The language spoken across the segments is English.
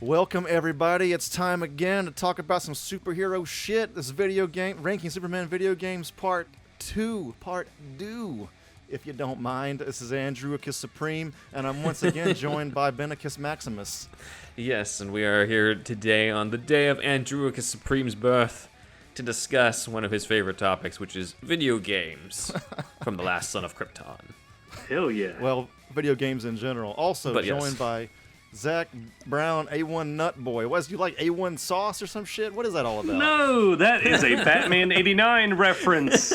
Welcome, everybody. It's time again to talk about some superhero shit. This video game, Ranking Superman Video Games Part 2. If you don't mind. This is Andrewicus Supreme, and I'm once again joined by Benicus Maximus. Yes, and we are here today on the day of Andrewicus Supreme's birth to discuss one of his favorite topics, which is video games from The Last Son of Krypton. Hell yeah. Well, video games in general. Also joined by Zack Brown, A1 Nutboy. What, you like A1 sauce or some shit? What is that all about? No, that is a Batman 89 reference.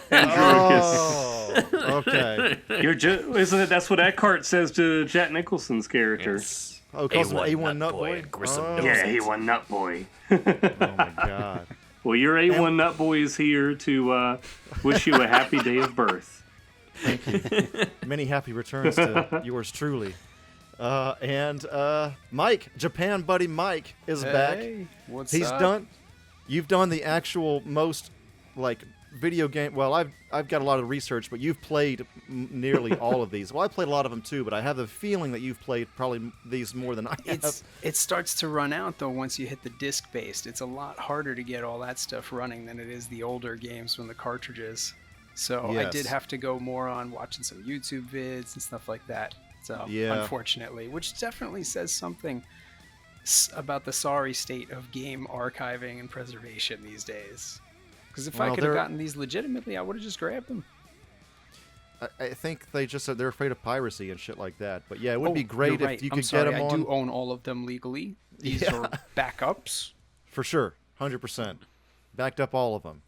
Oh, okay. Isn't it? That's what Eckhart says to Jack Nicholson's character. Yes. Oh, calls him A1 Nutboy? Grissom Yeah, A1 Nutboy. Oh, my God. Well, your A1 Nutboy is here to wish you a happy day of birth. Thank you. Many happy returns to yours truly. And Mike, Japan buddy Mike, is back. What's He's up? You've done the actual most, like, video game. Well, I've got a lot of research, but you've played nearly all of these. Well, I played a lot of them too, but I have the feeling that you've played probably these more than I have. It starts to run out though once you hit the disc-based. It's a lot harder to get all that stuff running than it is the older games from the cartridges. So Yes. I did have to go more on watching some YouTube vids and stuff like that. So Yeah. unfortunately, which definitely says something about the sorry state of game archiving and preservation these days. Because if I Well, could have they're- gotten these legitimately, I would have just grabbed them. I think they just said they're afraid of piracy and shit like that. But yeah, it would be You're great right. if you I'm could sorry, get them on. I do own all of them legally. These Yeah. are backups. For sure, 100%. Backed up all of them.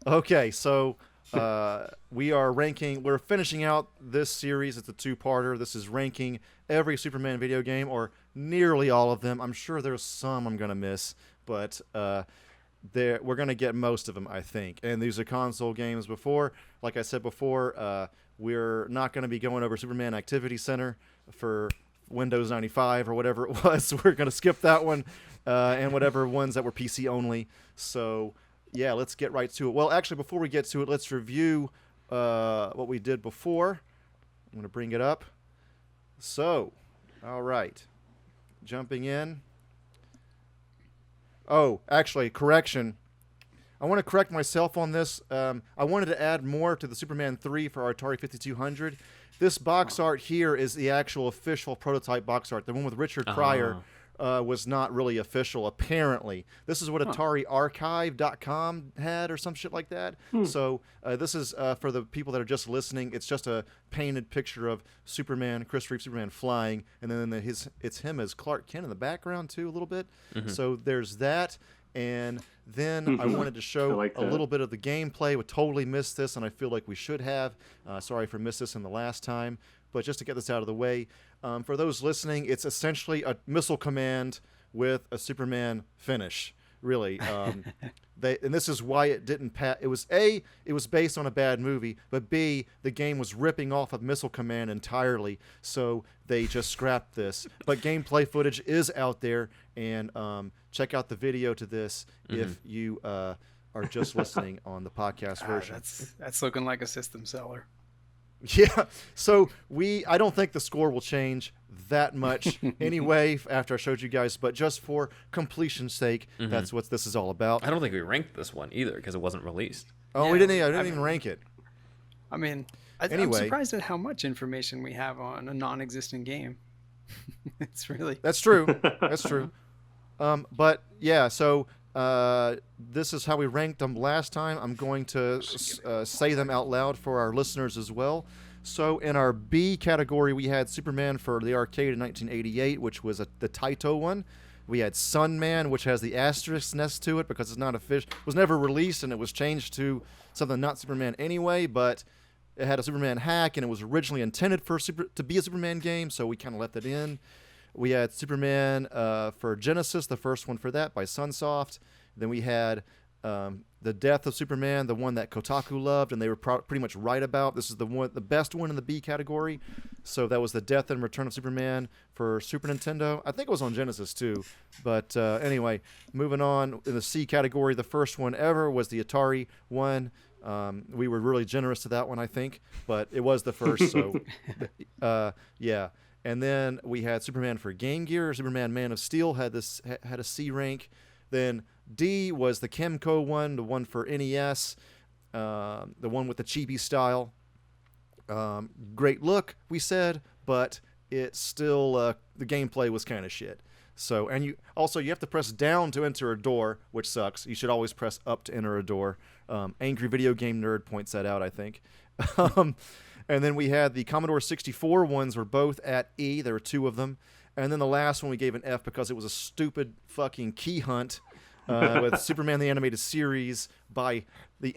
Okay, so we're finishing out this series. It's a two-parter. This is ranking every Superman video game, or nearly all of them. I'm sure there's some I'm going to miss, but we're going to get most of them, I think. And these are console games before. Like I said before, we're not going to be going over Superman Activity Center for Windows 95 or whatever it was. We're going to skip that one and whatever ones that were PC only. So, yeah, let's get right to it. Well, actually, before we get to it, let's review what we did before. I'm going to bring it up. So, all right. Jumping in. Oh, actually, correction. I want to correct myself on this. I wanted to add more to the Superman 3 for our Atari 5200. This box art here is the actual official prototype box art. The one with Richard Pryor was not really official, apparently. This is what AtariArchive.com had or some shit like that. So this is, for the people that are just listening, it's just a painted picture of Superman, Chris Reeve Superman flying, and then it's him as Clark Kent in the background, too, a little bit. So there's that. And then I wanted to show a little bit of the gameplay. We totally missed this, and I feel like we should have. Sorry for missing this in the last time. But just to get this out of the way, for those listening, it's essentially a missile command with a Superman finish, really. And this is why it didn't pass. It was A, it was based on a bad movie, but B, the game was ripping off of Missile Command entirely, so they just scrapped this. But gameplay footage is out there, and check out the video to this if you are just listening on the podcast version. That's looking like a system seller. Yeah, so I don't think the score will change that much anyway after I showed you guys, but just for completion's sake, that's what this is all about. I don't think we ranked this one either because it wasn't released. Oh, Yeah, I didn't even rank it. I mean, Anyway. I'm surprised at how much information we have on a non-existent game. It's really... That's true. That's true. But yeah, so this is how we ranked them last time. I'm going to say them out loud for our listeners as well. So in our B category, we had Superman for the arcade in 1988, which was the Taito one. We had Sunman, which has the asterisk next to it because it's not official. It was never released, and it was changed to something not Superman anyway, but it had a Superman hack, and it was originally intended to be a Superman game, so we kind of left it in. We had Superman for Genesis, the first one for that by Sunsoft. Then we had The Death of Superman, the one that Kotaku loved, and they were pretty much right about. This is the best one in the B category. So that was The Death and Return of Superman for Super Nintendo. I think it was on Genesis too. But anyway, moving on in the C category, the first one ever was the Atari one. We were really generous to that one, I think, but it was the first. So yeah. And then we had Superman for Game Gear. Superman Man of Steel had a C rank. Then D was the Kemco one, the one for NES, the one with the chibi style. Great look, we said, but it's still the gameplay was kind of shit. So, and you have to press down to enter a door, which sucks. You should always press up to enter a door. Angry Video Game Nerd points that out, I think. And then we had the Commodore 64 ones were both at E. There were 2 of them. And then the last one we gave an F because it was a stupid fucking key hunt with Superman the Animated Series by the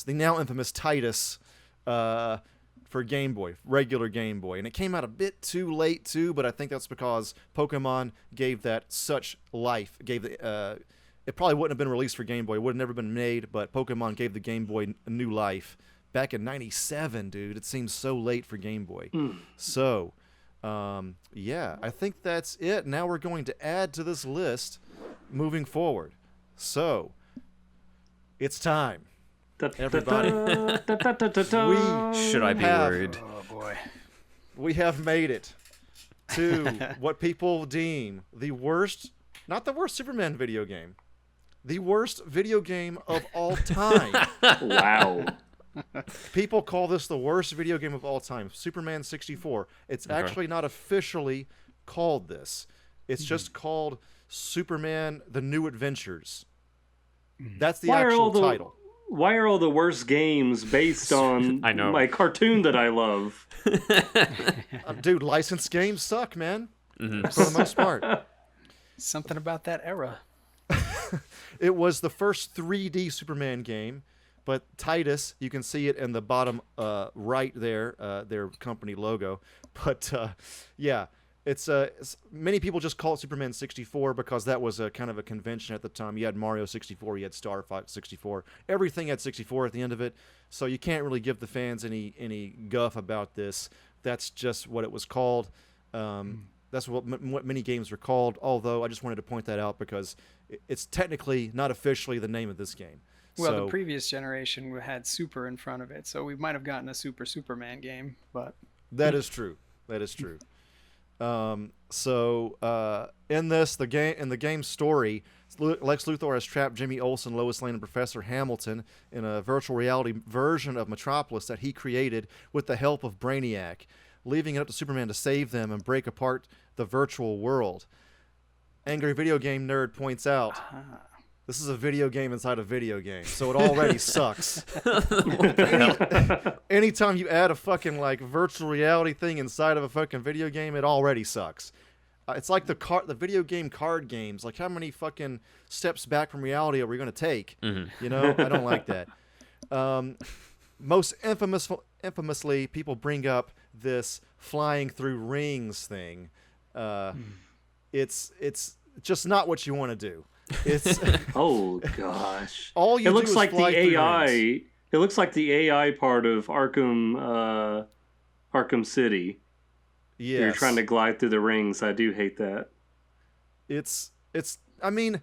now infamous Titus for Game Boy, regular Game Boy. And it came out a bit too late too, but I think that's because Pokemon gave that such life. It probably wouldn't have been released for Game Boy. It would have never been made, but Pokemon gave the Game Boy a new life. Back in 97, dude. It seems so late for Game Boy. So, yeah, I think that's it. Now we're going to add to this list moving forward. So, it's time. Everybody. Should I be worried? Oh boy. We have made it to what people deem the worst, not the worst Superman video game, the worst video game of all time. Wow. People call this the worst video game of all time, Superman 64. It's actually not officially called this. It's just called Superman: The New Adventures. That's the actual title. Why are all the worst games based on my cartoon that I love? Dude, licensed games suck, man. For the most part. Something about that era. It was the first 3D Superman game. But Titus, you can see it in the bottom right there, their company logo. But yeah, it's many people just call it Superman 64 because that was a kind of a convention at the time. You had Mario 64, you had Star Fox 64, everything had 64 at the end of it. So you can't really give the fans any guff about this. That's just what it was called. That's what many games were called. Although I just wanted to point that out because it's technically not officially the name of this game. Well, the previous generation had Super in front of it, so we might have gotten a Superman game, but... That is true. That is true. So in the game's story, Lex Luthor has trapped Jimmy Olsen, Lois Lane, and Professor Hamilton in a virtual reality version of Metropolis that he created with the help of Brainiac, leaving it up to Superman to save them and break apart the virtual world. Angry Video Game Nerd points out... This is a video game inside a video game, so it already sucks. Anytime you add a fucking virtual reality thing inside of a fucking video game, it already sucks. It's like the video game card games. Like, how many fucking steps back from reality are we going to take? You know, I don't like that. Most infamously, people bring up this flying through rings thing. It's just not what you want to do. It's oh gosh! All you it looks do is like fly the AI. It looks like the AI part of Arkham City. Yes. You're trying to glide through the rings. I do hate that. I mean,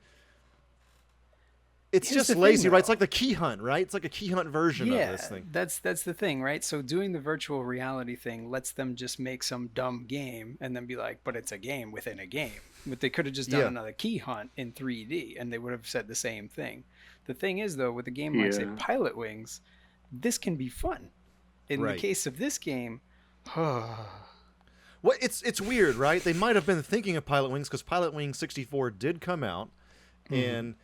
it's just lazy, right? It's like the key hunt, right? It's like a key hunt version of this thing. That's the thing, right? So doing the virtual reality thing lets them just make some dumb game and then be like, but it's a game within a game. But they could have just done another key hunt in 3D and they would have said the same thing. The thing is, though, with a game like, say, Pilot Wings, this can be fun. In the case of this game, well, it's weird, right? They might have been thinking of Pilot Wings because Pilot Wings 64 did come out, and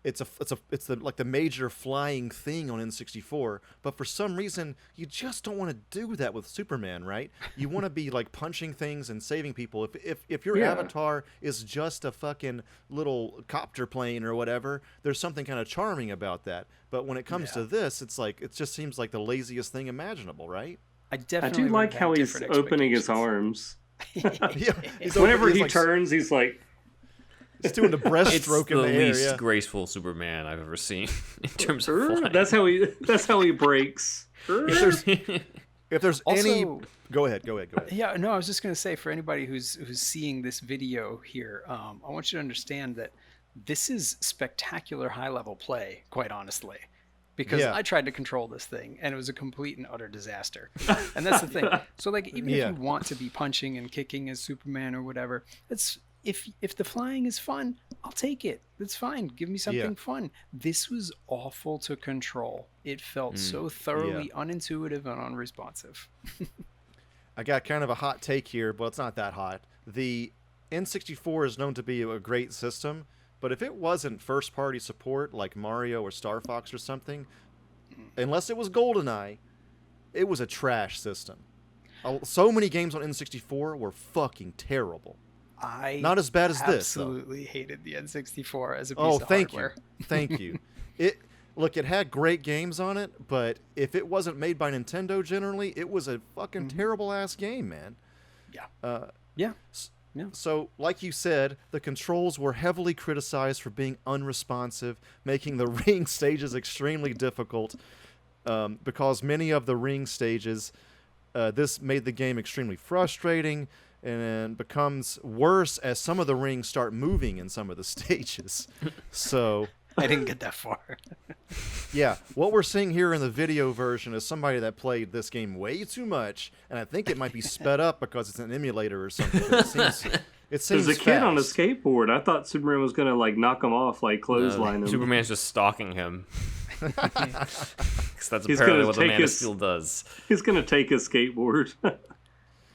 it's the major flying thing on N64. But for some reason, you just don't want to do that with Superman, right? You want to be like punching things and saving people. If your avatar is just a fucking little copter plane or whatever, there's something kind of charming about that. But when it comes to this, it's like it just seems like the laziest thing imaginable, right? I do like how he's opening his arms. He's Whenever he turns, he's like. He's doing the breaststroke in the air. It's the least graceful Superman I've ever seen in terms of flying. That's how he breaks. If there's any, go ahead. Yeah, no, I was just gonna say, for anybody who's seeing this video here, I want you to understand that this is spectacular high level play. Quite honestly, because Yeah. I tried to control this thing and it was a complete and utter disaster. And that's the thing. So like, even if Yeah. you want to be punching and kicking as Superman or whatever, it's if the flying is fun, I'll take it. That's fine. Give me something fun. This was awful to control. It felt so thoroughly unintuitive and unresponsive. I got kind of a hot take here, but it's not that hot. The N64 is known to be a great system, but if it wasn't first-party support like Mario or Star Fox or something, unless it was GoldenEye, it was a trash system. So many games on N64 were fucking terrible. Not as bad as this, though. Absolutely hated the N64 as a piece Oh, of thank hardware. you. Thank you. It had great games on it, but if it wasn't made by Nintendo generally, it was a fucking terrible ass game, man. Yeah. Yeah. So, like you said, the controls were heavily criticized for being unresponsive, making the ring stages extremely difficult, because many of the ring stages, this made the game extremely frustrating, and becomes worse as some of the rings start moving in some of the stages. So... I didn't get that far. Yeah, what we're seeing here in the video version is somebody that played this game way too much, and I think it might be sped up because it's an emulator or something. It seems There's a kid on a fast. skateboard. I thought Superman was gonna like knock him off, like clothesline him. Superman's just stalking him. Because that's He's apparently gonna what the take Man of his- Steel does. He's gonna take his skateboard.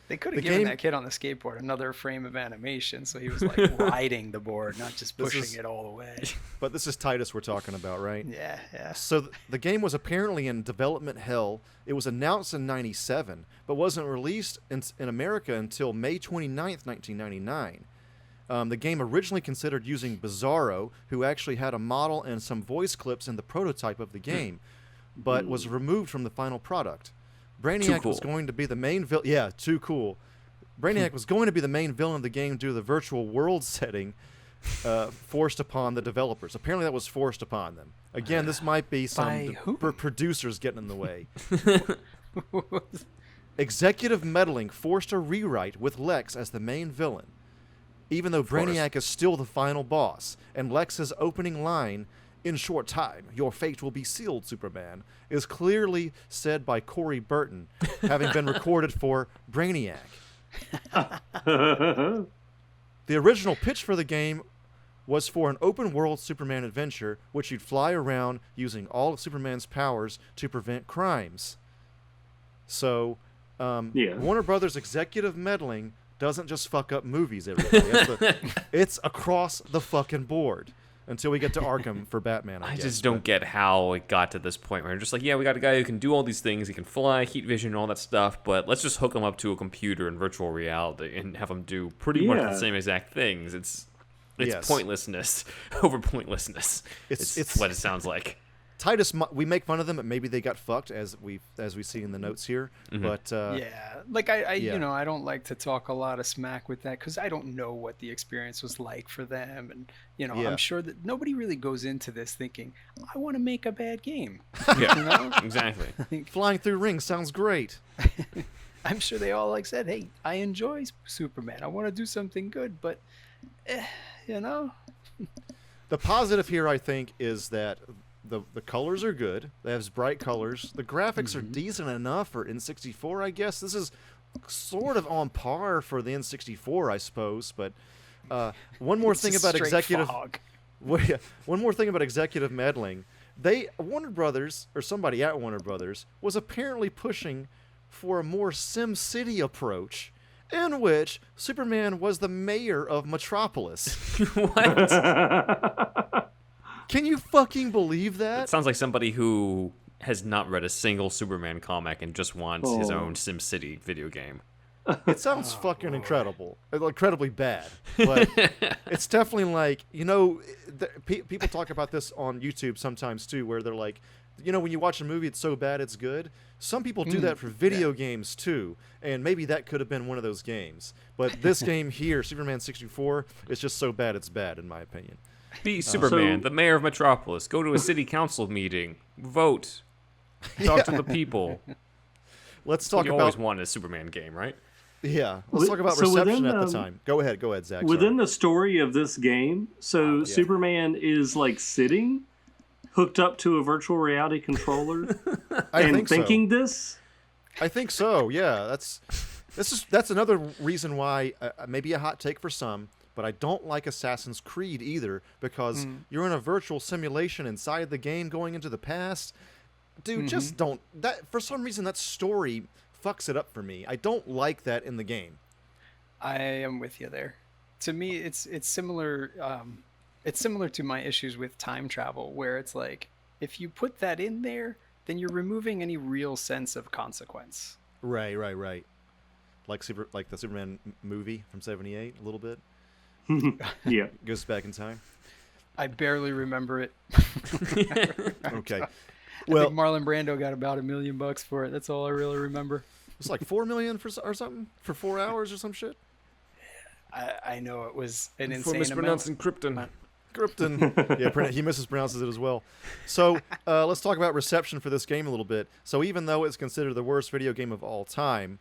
They could The have given game- that kid on the skateboard another frame of animation, so he was like riding the board, not just pushing it all the way. But this is Titus we're talking about, right? Yeah. So the game was apparently in development hell. It was announced in 97, but wasn't released in America until May 29th, 1999. The game originally considered using Bizarro, who actually had a model and some voice clips in the prototype of the game, but was removed from the final product. Brainiac was cool. going to be the main villain. Yeah, too cool. Brainiac was going to be the main villain of the game due to the virtual world setting forced upon the developers. Apparently that was forced upon them. Again, this might be By some whom? producers getting in the way. Executive meddling forced a rewrite with Lex as the main villain, even though Brainiac is still the final boss, and Lex's opening line, "In short time, your fate will be sealed, Superman," is clearly said by Corey Burton, having been recorded for Brainiac. The original pitch for the game was for an open-world Superman adventure, which you'd fly around using all of Superman's powers to prevent crimes. So, Warner Brothers executive meddling doesn't just fuck up movies, everybody. It's across the fucking board. Until we get to Arkham for Batman, I guess. just don't get how it got to this point where they're just like, yeah, we got a guy who can do all these things. He can fly, heat vision, all that stuff, but let's just hook him up to a computer in virtual reality and have him do pretty much the same exact things. It's Yes. pointlessness over pointlessness. It's what it sounds like. Titus, we make fun of them, but maybe they got fucked, as we see in the notes here. But Yeah, like I I don't like to talk a lot of smack with that because I don't know what the experience was like for them, and I'm sure that nobody really goes into this thinking I want to make a bad game. Yeah, exactly. flying through rings sounds great. I'm sure they all said, "Hey, I enjoy Superman. I want to do something good," but The positive here, I think, is that the colors are good. They have bright colors. The graphics are decent enough for N64, I guess. This is sort of on par for the N64, I suppose. But one more thing about executive. One more thing about executive meddling. Warner Brothers, or somebody at Warner Brothers, was apparently pushing for a more SimCity approach, in which Superman was the mayor of Metropolis. What? Can you fucking believe It that? sounds like somebody who has not read a single Superman comic and just wants his own SimCity video game. It sounds fucking incredible. Incredibly bad. But it's definitely like, people talk about this on YouTube sometimes too, where they're like, when you watch a movie, it's so bad it's good. Some people do that for video games too, and maybe that could have been one of those games. But this game here, Superman 64, is just so bad it's bad, in my opinion. Be Superman, the mayor of Metropolis. Go to a city council meeting. Vote. Talk to the people. Let's What talk you about always want in a Superman game, right? let's talk about So reception within, at the time. Go ahead, Zach. Within the story of this game, Superman is like sitting hooked up to a virtual reality controller I think thinking this? I think so. Yeah, that's another reason why maybe a hot take for some, but I don't like Assassin's Creed either, because you're in a virtual simulation inside the game going into the past. Dude, just don't. That for some reason that story fucks it up for me. I don't like that in the game. I am with you there. To me, it's similar. It's similar to my issues with time travel, where it's like if you put that in there, then you're removing any real sense of consequence. Right. Like the Superman movie from '78, a little bit. Yeah, Goes back in time. I barely remember it. Okay. I think Marlon Brando got about $1 million for it. That's all I really remember. It's like $4 million or something for 4 hours or some shit. I know it was an For insane mispronouncing amount. Krypton. Yeah, he mispronounces it as well. So let's talk about reception for this game a little bit. So even though it's considered the worst video game of all time,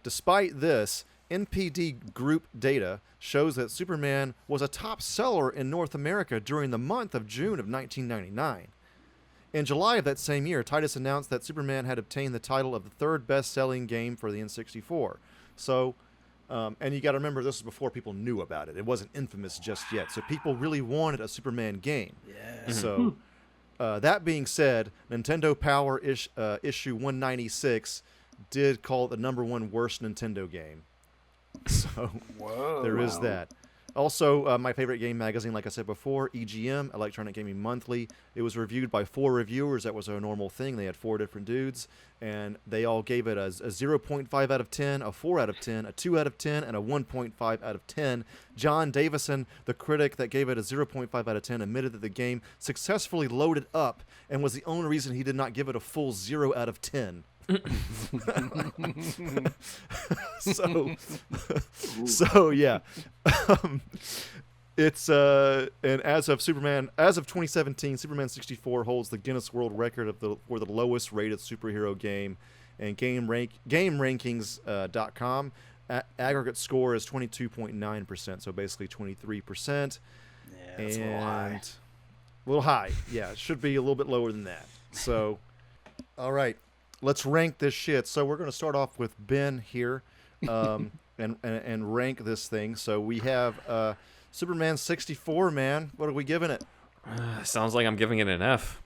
despite this, NPD Group data shows that Superman was a top seller in North America during the month of June of 1999. In July of that same year, Titus announced that Superman had obtained the title of the third best-selling game for the N64. So, and you got to remember, this was before people knew about it. It wasn't infamous just yet. So people really wanted a Superman game. Yeah. So, that being said, Nintendo Power issue 196 did call it the #1 worst Nintendo game. So there is that. Also, my favorite game magazine, like I said before, EGM, Electronic Gaming Monthly. It was reviewed by 4 reviewers. That was a normal thing. They had 4 different dudes, and they all gave it a 0.5 out of 10, a 4 out of 10, a 2 out of 10, and a 1.5 out of 10. John Davison, the critic that gave it a 0.5 out of 10, admitted that the game successfully loaded up and was the only reason he did not give it a full 0 out of 10. so yeah, it's and as of 2017, Superman 64 holds the Guinness World Record for the lowest rated superhero game, and GameRankings.com aggregate score is 22.9%, so basically 23%. Yeah, that's a little high. A little high, yeah. It should be a little bit lower than that. So, all right. Let's rank this shit. So we're going to start off with Ben here, and rank this thing. So we have Superman 64, man. What are we giving it? Sounds like I'm giving it an F.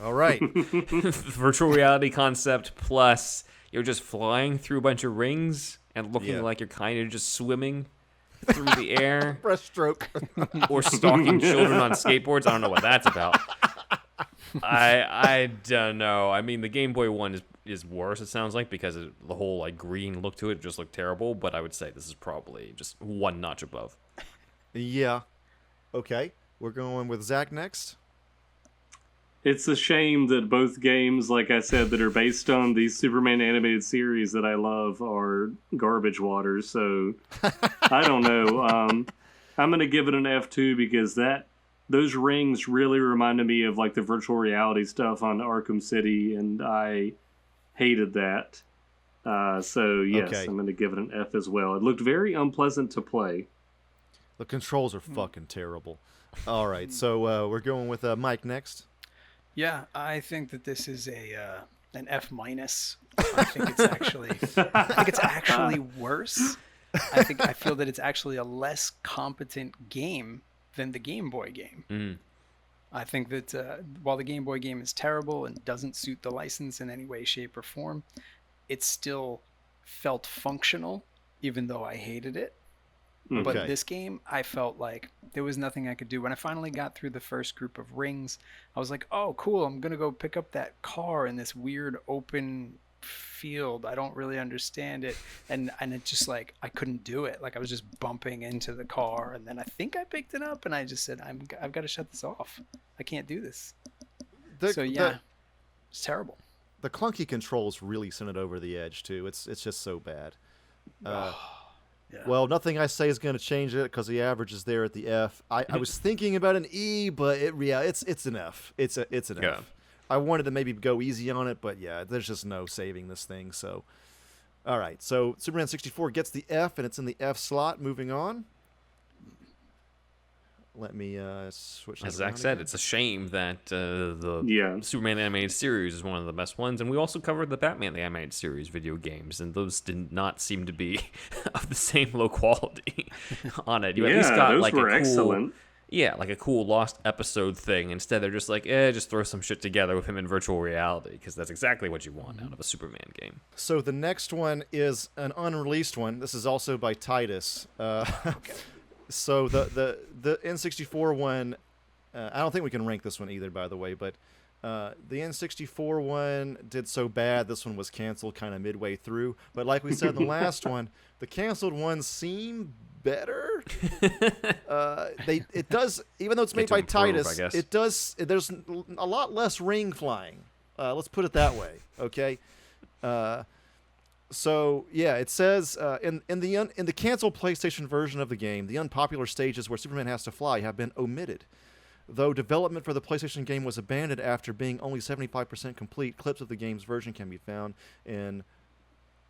All right. Virtual reality concept plus you're just flying through a bunch of rings and looking like you're kind of just swimming through the air. Breaststroke. Or stalking children on skateboards. I don't know what that's about. I don't know. I mean, the Game Boy one is worse, it sounds like, because the whole like green look to it just looked terrible. But I would say this is probably just one notch above. Yeah. Okay. We're going with Zack next. It's a shame that both games, like I said, that are based on the Superman animated series that I love are garbage water. So I don't know. I'm going to give it an F2 because those rings really reminded me of like the virtual reality stuff on Arkham City, and I hated that. So yes, okay. I'm going to give it an F as well. It looked very unpleasant to play. The controls are fucking terrible. All right, so we're going with Mike next. Yeah, I think that this is an F-. I think it's actually worse. I feel that it's actually a less competent game than the Game Boy game. I think that while the Game Boy game is terrible and doesn't suit the license in any way, shape, or form, it still felt functional, even though I hated it. Okay. But this game, I felt like there was nothing I could do. When I finally got through the first group of rings, I was like, oh, cool, I'm going to go pick up that car in this weird open field. I don't really understand it. And it just like, I couldn't do it. Like I was just bumping into the car, and then I think I picked it up, and I just said, I've got to shut this off. I can't do this. It's terrible. The clunky controls really sent it over the edge too. It's just so bad. Yeah. Well, nothing I say is going to change it because the average is there at the F. I was thinking about an E, but it's an F. It's an F. I wanted to maybe go easy on it, but yeah, there's just no saving this thing. So, all right. So Superman 64 gets the F, and it's in the F slot. Moving on. Let me switch. As Zach said, it's a shame that the Superman animated series is one of the best ones, and we also covered the Batman the animated series video games, and those did not seem to be of the same low quality on it. You at least got those like were a cool, excellent. yeah, like a cool lost episode thing. Instead, they're just like, just throw some shit together with him in virtual reality, because that's exactly what you want out of a Superman game. So the next one is an unreleased one. This is also by Titus. Okay. So the N64 one, I don't think we can rank this one either, by the way, but the N64 one did so bad, this one was canceled kind of midway through. But like we said in the last one, the canceled ones seem better. It does, even though it's made by Titus, it does. There's a lot less ring flying. Let's put it that way. Okay. So yeah, it says in the canceled PlayStation version of the game, the unpopular stages where Superman has to fly have been omitted. Though development for the PlayStation game was abandoned after being only 75% complete, clips of the game's version can be found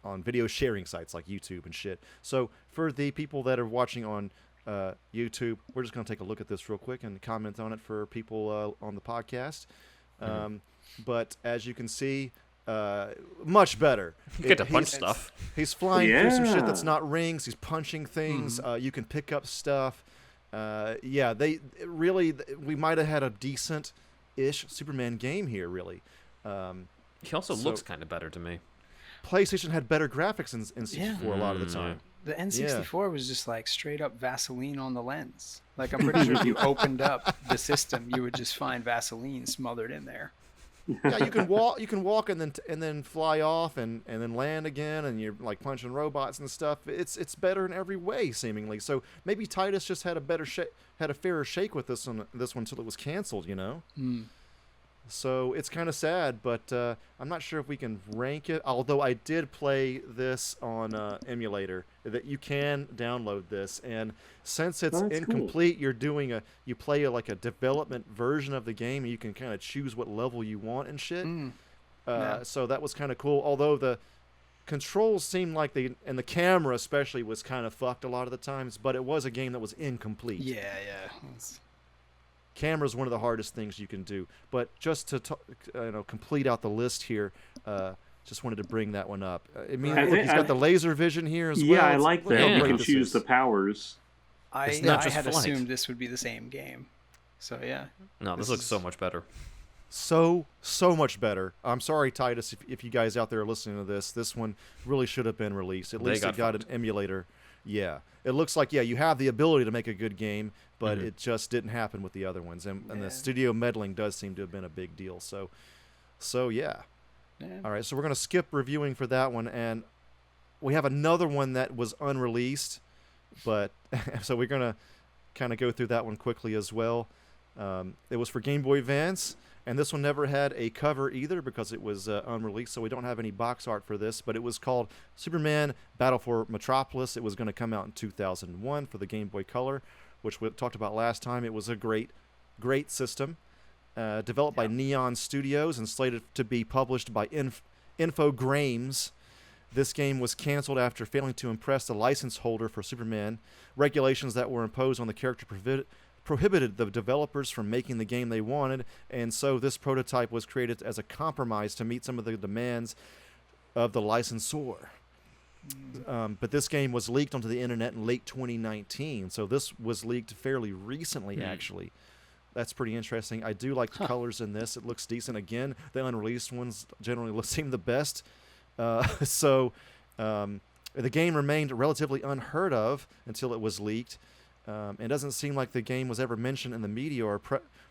on video sharing sites like YouTube and shit. So for the people that are watching on YouTube, we're just going to take a look at this real quick and comment on it for people on the podcast. But as you can see, much better. You get to punch stuff. He's flying through some shit that's not rings. He's punching things. You can pick up stuff. We might have had a decent-ish Superman game here, really. He also looks kind of better to me. PlayStation had better graphics in N64 a lot of the time. The N64 was just like straight up Vaseline on the lens. Like, I'm pretty sure if you opened up the system, you would just find Vaseline smothered in there. Yeah, you can walk. You can walk and then fly off and then land again, and you're like punching robots and stuff. It's better in every way, seemingly. So maybe Titus just had a fairer shake with this one until it was canceled. You know. So it's kind of sad, but I'm not sure if we can rank it. Although I did play this on emulator, that you can download this, and since it's incomplete, cool. You play like a development version of the game, and you can kind of choose what level you want and shit. So that was kind of cool. Although the controls seemed like and the camera especially was kind of fucked a lot of the times, but it was a game that was incomplete. Yeah. Camera is one of the hardest things you can do. But just to complete out the list here, just wanted to bring that one up. He's got the laser vision here as well. Yeah, I like that. You can choose the powers. I had assumed this would be the same game. So, yeah. No, this looks so much better. So much better. I'm sorry, Titus, if you guys out there are listening to this. This one really should have been released. At least it got an emulator. Yeah. It looks like, you have the ability to make a good game, but it just didn't happen with the other ones. And the studio meddling does seem to have been a big deal. So yeah. All right, so we're going to skip reviewing for that one. And we have another one that was unreleased, but so we're going to kind of go through that one quickly as well. It was for Game Boy Advance. And this one never had a cover either because it was unreleased, so we don't have any box art for this. But it was called Superman Battle for Metropolis. It was going to come out in 2001 for the Game Boy Color, which we talked about last time. It was a great system. Developed by Neon Studios and slated to be published by Infogrames. This game was canceled after failing to impress the license holder for Superman. Regulations that were imposed on the character prohibited the developers from making the game they wanted, and so this prototype was created as a compromise to meet some of the demands of the licensor. But this game was leaked onto the internet in late 2019, so this was leaked fairly recently, actually. That's pretty interesting. I do like the colors in this. It looks decent. Again, the unreleased ones generally seem the best. The game remained relatively unheard of until it was leaked. It doesn't seem like the game was ever mentioned in the media or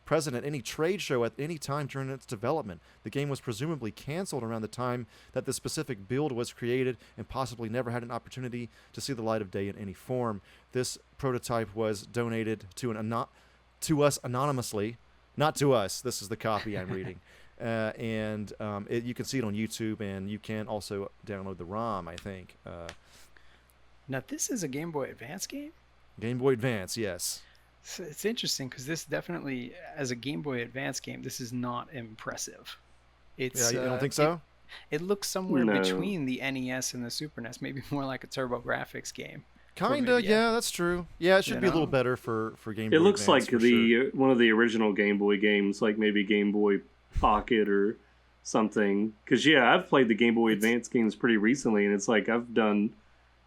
present at any trade show at any time during its development. The game was presumably canceled around the time that the specific build was created and possibly never had an opportunity to see the light of day in any form. This prototype was donated to us anonymously. Not to us. This is the copy I'm reading. You can see it on YouTube, and you can also download the ROM, I think. Now, this is a Game Boy Advance game? Game Boy Advance, yes. So it's interesting because this definitely, as a Game Boy Advance game, this is not impressive. You don't think so? It looks somewhere between the NES and the Super NES, maybe more like a TurboGrafx game. Kinda, yeah, that's true. Yeah, it should be a little better for Game Boy It looks Advance, like one of the original Game Boy games, like maybe Game Boy Pocket or something. Because, yeah, I've played the Game Boy Advance games pretty recently, and it's like I've done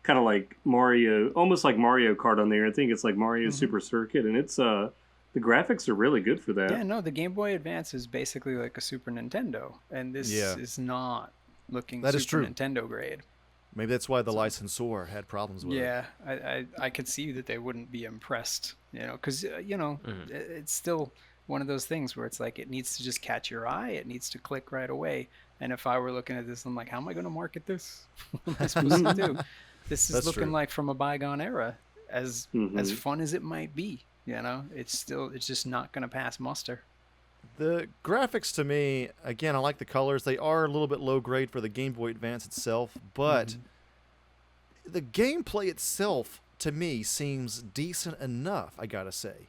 kind of like Mario, almost like Mario Kart on there. I think it's like Mario Super Circuit, and it's the graphics are really good for that. Yeah, no, the Game Boy Advance is basically like a Super Nintendo, and this is not looking Super Nintendo grade. Maybe that's why the licensor had problems with it. Yeah, I could see that they wouldn't be impressed, because, it's still one of those things where it's like it needs to just catch your eye. It needs to click right away. And if I were looking at this, I'm like, how am I going to market this? What am I supposed to do? This is looking like from a bygone era, as fun as it might be. It's just not going to pass muster. The graphics to me, again, I like the colors. They are a little bit low grade for the Game Boy Advance itself, but the gameplay itself, to me, seems decent enough, I gotta say.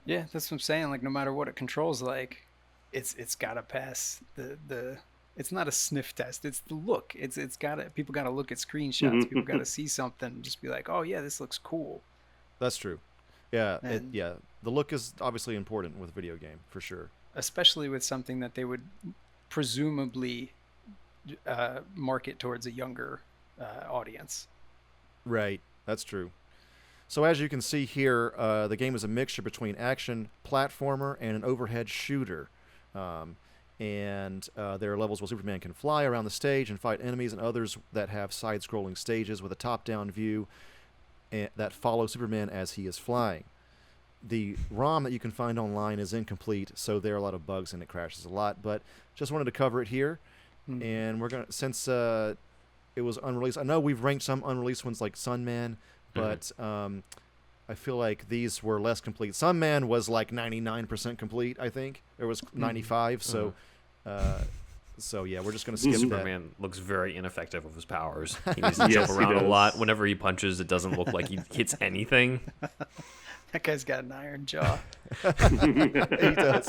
Yeah, that's what I'm saying. Like, no matter what it controls like, it's gotta pass the it's not a sniff test, it's the look. It's gotta, people gotta look at screenshots, people gotta see something and just be like, oh yeah, this looks cool. That's true. Yeah, the look is obviously important with a video game, for sure. Especially with something that they would presumably market towards a younger audience. Right, that's true. So as you can see here, the game is a mixture between action, platformer, and an overhead shooter. And there are levels where Superman can fly around the stage and fight enemies, and others that have side-scrolling stages with a top-down view that follow Superman as he is flying. The ROM that you can find online is incomplete, so there are a lot of bugs and it crashes a lot, but just wanted to cover it here. And we're going to, since it was unreleased, I know we've ranked some unreleased ones like Sunman, but I feel like these were less complete. Sunman was like 99% complete, I think. It was 95, so yeah, we're just going to skip that. Superman looks very ineffective with his powers. He needs to jump around a lot. Whenever he punches, it doesn't look like he hits anything. That guy's got an iron jaw. He does.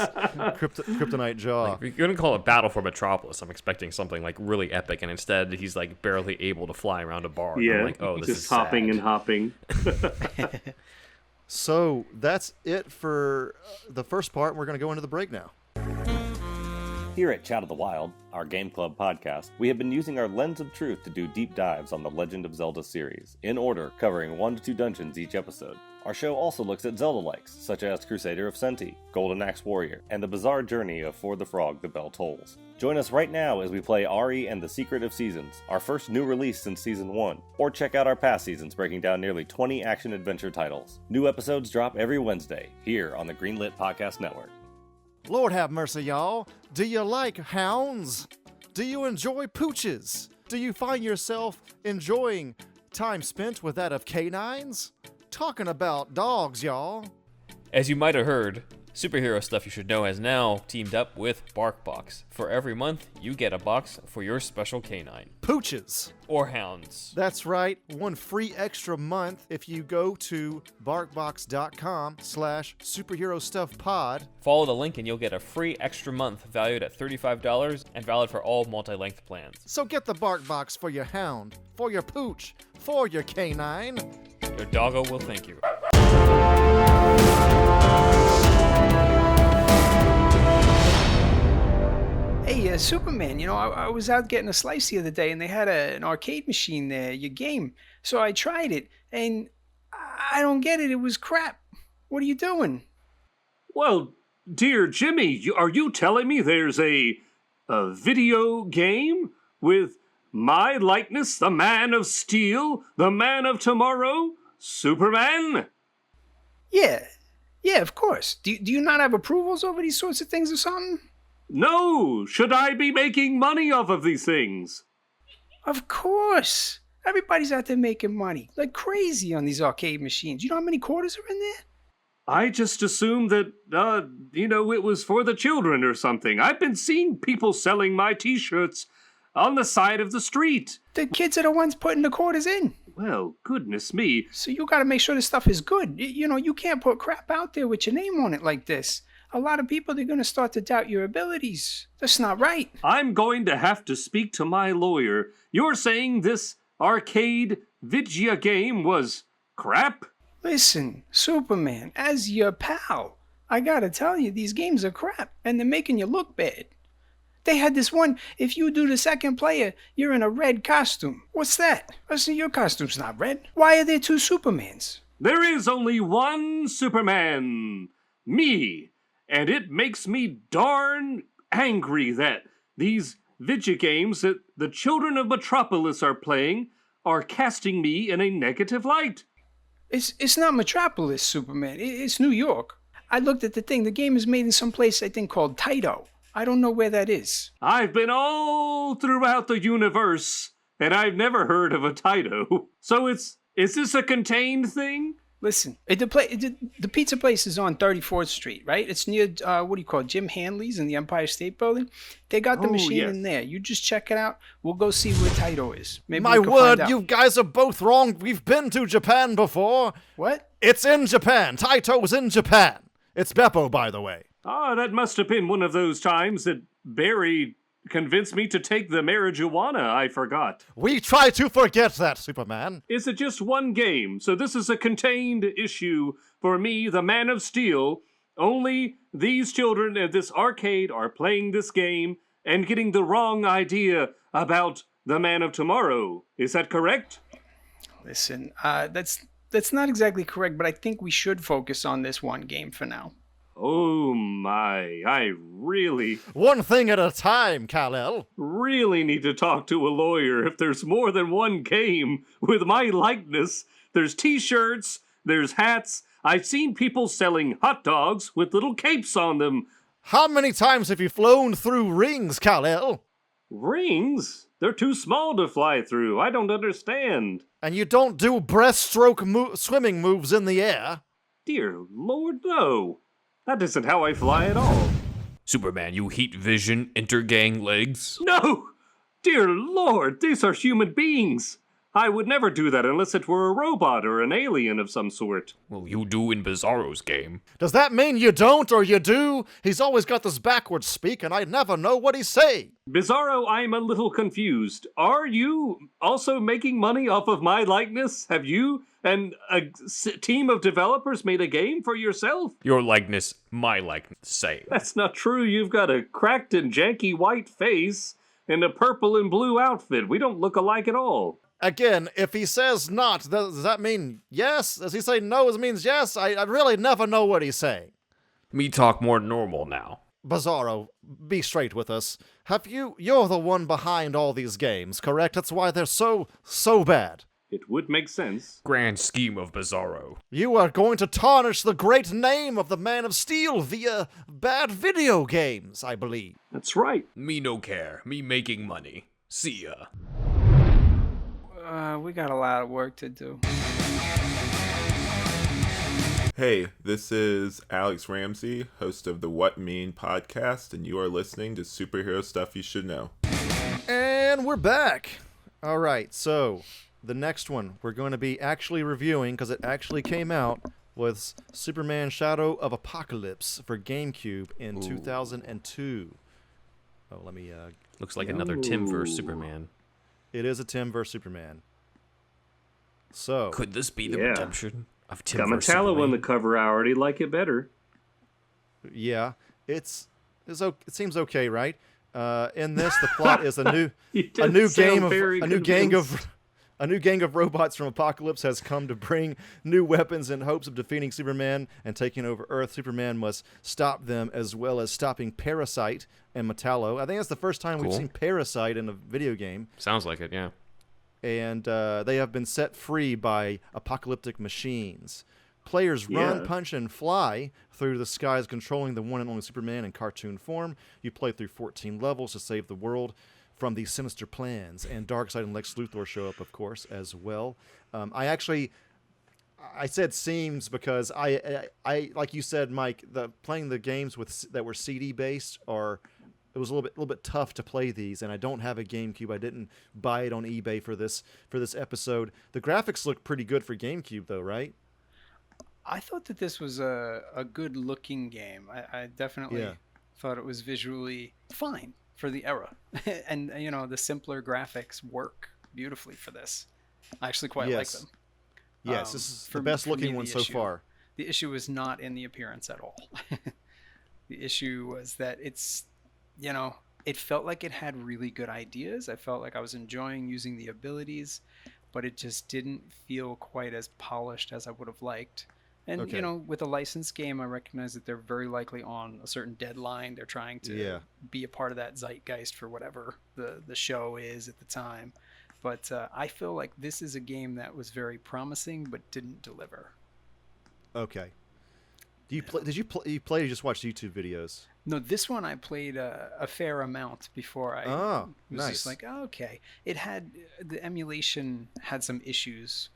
Kryptonite jaw. Like, if you're going to call it Battle for Metropolis, I'm expecting something like really epic, and instead he's like barely able to fly around a bar. Yeah, I'm like, oh, this just is hopping sad. and hopping. So that's it for the first part. We're going to go into the break now. Here at Chat of the Wild, our Game Club podcast, we have been using our lens of truth to do deep dives on the Legend of Zelda series, in order, covering 1 to 2 dungeons each episode. Our show also looks at Zelda-likes, such as Crusader of Senti, Golden Axe Warrior, and the bizarre journey of For the Frog, The Bell Tolls. Join us right now as we play Ari and the Secret of Seasons, our first new release since Season 1, or check out our past seasons breaking down nearly 20 action-adventure titles. New episodes drop every Wednesday, here on the Greenlit Podcast Network. Lord have mercy, y'all. Do you like hounds? Do you enjoy pooches? Do you find yourself enjoying time spent with that of canines? Talking about dogs, y'all. As you might have heard, Superhero Stuff You Should Know has now teamed up with Barkbox. For every month, you get a box for your special canine. Pooches. Or hounds. That's right. 1 free extra month if you go to barkbox.com/superherostuffpod. Follow the link and you'll get a free extra month valued at $35 and valid for all multi-length plans. So get the Barkbox for your hound, for your pooch, for your canine. Your doggo will thank you. Hey, Superman, I was out getting a slice the other day, and they had an arcade machine there, your game. So I tried it, and I don't get it. It was crap. What are you doing? Well, dear Jimmy, are you telling me there's a video game with my likeness, the Man of Steel, the Man of Tomorrow, Superman? Yeah, of course. Do you not have approvals over these sorts of things or something? No! Should I be making money off of these things? Of course! Everybody's out there making money like crazy on these arcade machines. You know how many quarters are in there? I just assumed that, it was for the children or something. I've been seeing people selling my t-shirts on the side of the street. The kids are the ones putting the quarters in. Well, goodness me. So you gotta make sure this stuff is good. You can't put crap out there with your name on it like this. A lot of people, they're going to start to doubt your abilities. That's not right. I'm going to have to speak to my lawyer. You're saying this arcade video game was crap? Listen, Superman, as your pal, I gotta tell you, these games are crap, and they're making you look bad. They had this one, if you do the second player, you're in a red costume. What's that? Listen, your costume's not red. Why are there two Supermans? There is only one Superman. Me. And it makes me darn angry that these video games that the children of Metropolis are playing are casting me in a negative light. It's not Metropolis, Superman. It's New York. I looked at the thing. The game is made in some place, I think, called Taito. I don't know where that is. I've been all throughout the universe, and I've never heard of a Taito. So is this a contained thing? Listen, the pizza place is on 34th Street, right? It's near, what do you call it, Jim Hanley's in the Empire State Building. They got the machine in there. You just check it out. We'll go see where Taito is. Maybe My we can word, find out. you guys are both wrong. We've been to Japan before. What? It's in Japan. Taito's in Japan. It's Beppo, by the way. That must have been one of those times that Barry convinced me to take the marijuana. I forgot. We try to forget that, Superman. Is it just one game? So this is a contained issue for me, the Man of Steel. Only these children at this arcade are playing this game and getting the wrong idea about the Man of Tomorrow. Is that correct? Listen, that's not exactly correct, but I think we should focus on this one game for now. Oh my, I really, One thing at a time, Kal-El. really need to talk to a lawyer. If there's more than one game with my likeness, there's t-shirts, there's hats. I've seen people selling hot dogs with little capes on them. How many times have you flown through rings, Kal-El? Rings? They're too small to fly through. I don't understand. And you don't do breaststroke swimming moves in the air? Dear Lord, no. That isn't how I fly at all. Superman, you heat vision, intergang legs. No! Dear Lord, these are human beings. I would never do that unless it were a robot or an alien of some sort. Well, you do in Bizarro's game. Does that mean you don't or you do? He's always got this backwards speak and I never know what he's saying. Bizarro, I'm a little confused. Are you also making money off of my likeness? Have you and a team of developers made a game for yourself? Your likeness, my likeness, same. That's not true. You've got a cracked and janky white face and a purple and blue outfit. We don't look alike at all. Again, if he says not, does that mean yes? Does he say no, it means yes? I really never know what he's saying. Me talk more normal now. Bizarro, be straight with us. You're the one behind all these games, correct? That's why they're so bad. It would make sense. Grand scheme of Bizarro. You are going to tarnish the great name of the Man of Steel via bad video games, I believe. That's right. Me no care. Me making money. See ya. We got a lot of work to do. Hey, this is Alex Ramsey, host of the What Mean podcast, and you are listening to Superhero Stuff You Should Know. And we're back. All right, so the next one we're going to be actually reviewing, because it actually came out, was Superman Shadow of Apokolips for GameCube in 2002. Oh, let me... Looks like another Tim vs. Superman. It is a Tim vs. Superman. So... Could this be the redemption of Tim got vs. Metallo Superman? on the cover. I already like it better. Yeah, it seems okay, right? In this, the plot is a new gang of robots from Apokolips has come to bring new weapons in hopes of defeating Superman and taking over Earth. Superman must stop them as well as stopping Parasite and Metallo. I think that's the first time we've seen Parasite in a video game. Sounds like it, yeah. And they have been set free by apocalyptic machines. Players run, punch, and fly through the skies, controlling the one and only Superman in cartoon form. You play through 14 levels to save the world from these sinister plans. And Darkseid and Lex Luthor show up, of course, as well. I said seems because I like you said, Mike, playing the games that were CD based it was a little bit tough to play these, and I don't have a GameCube. I didn't buy it on eBay for this episode. The graphics look pretty good for GameCube, though, right? I thought that this was a good-looking game. I definitely thought it was visually fine for the era. And, the simpler graphics work beautifully for this. I actually quite like them. Yes, this is the best looking one so far. The issue is not in the appearance at all. The issue was that it's, it felt like it had really good ideas. I felt like I was enjoying using the abilities, but it just didn't feel quite as polished as I would have liked. And, with a licensed game, I recognize that they're very likely on a certain deadline. They're trying to be a part of that zeitgeist for whatever the show is at the time. But I feel like this is a game that was very promising but didn't deliver. Okay. Did you play or just watch YouTube videos? No, this one I played a fair amount before I was just like, okay. The emulation had some issues.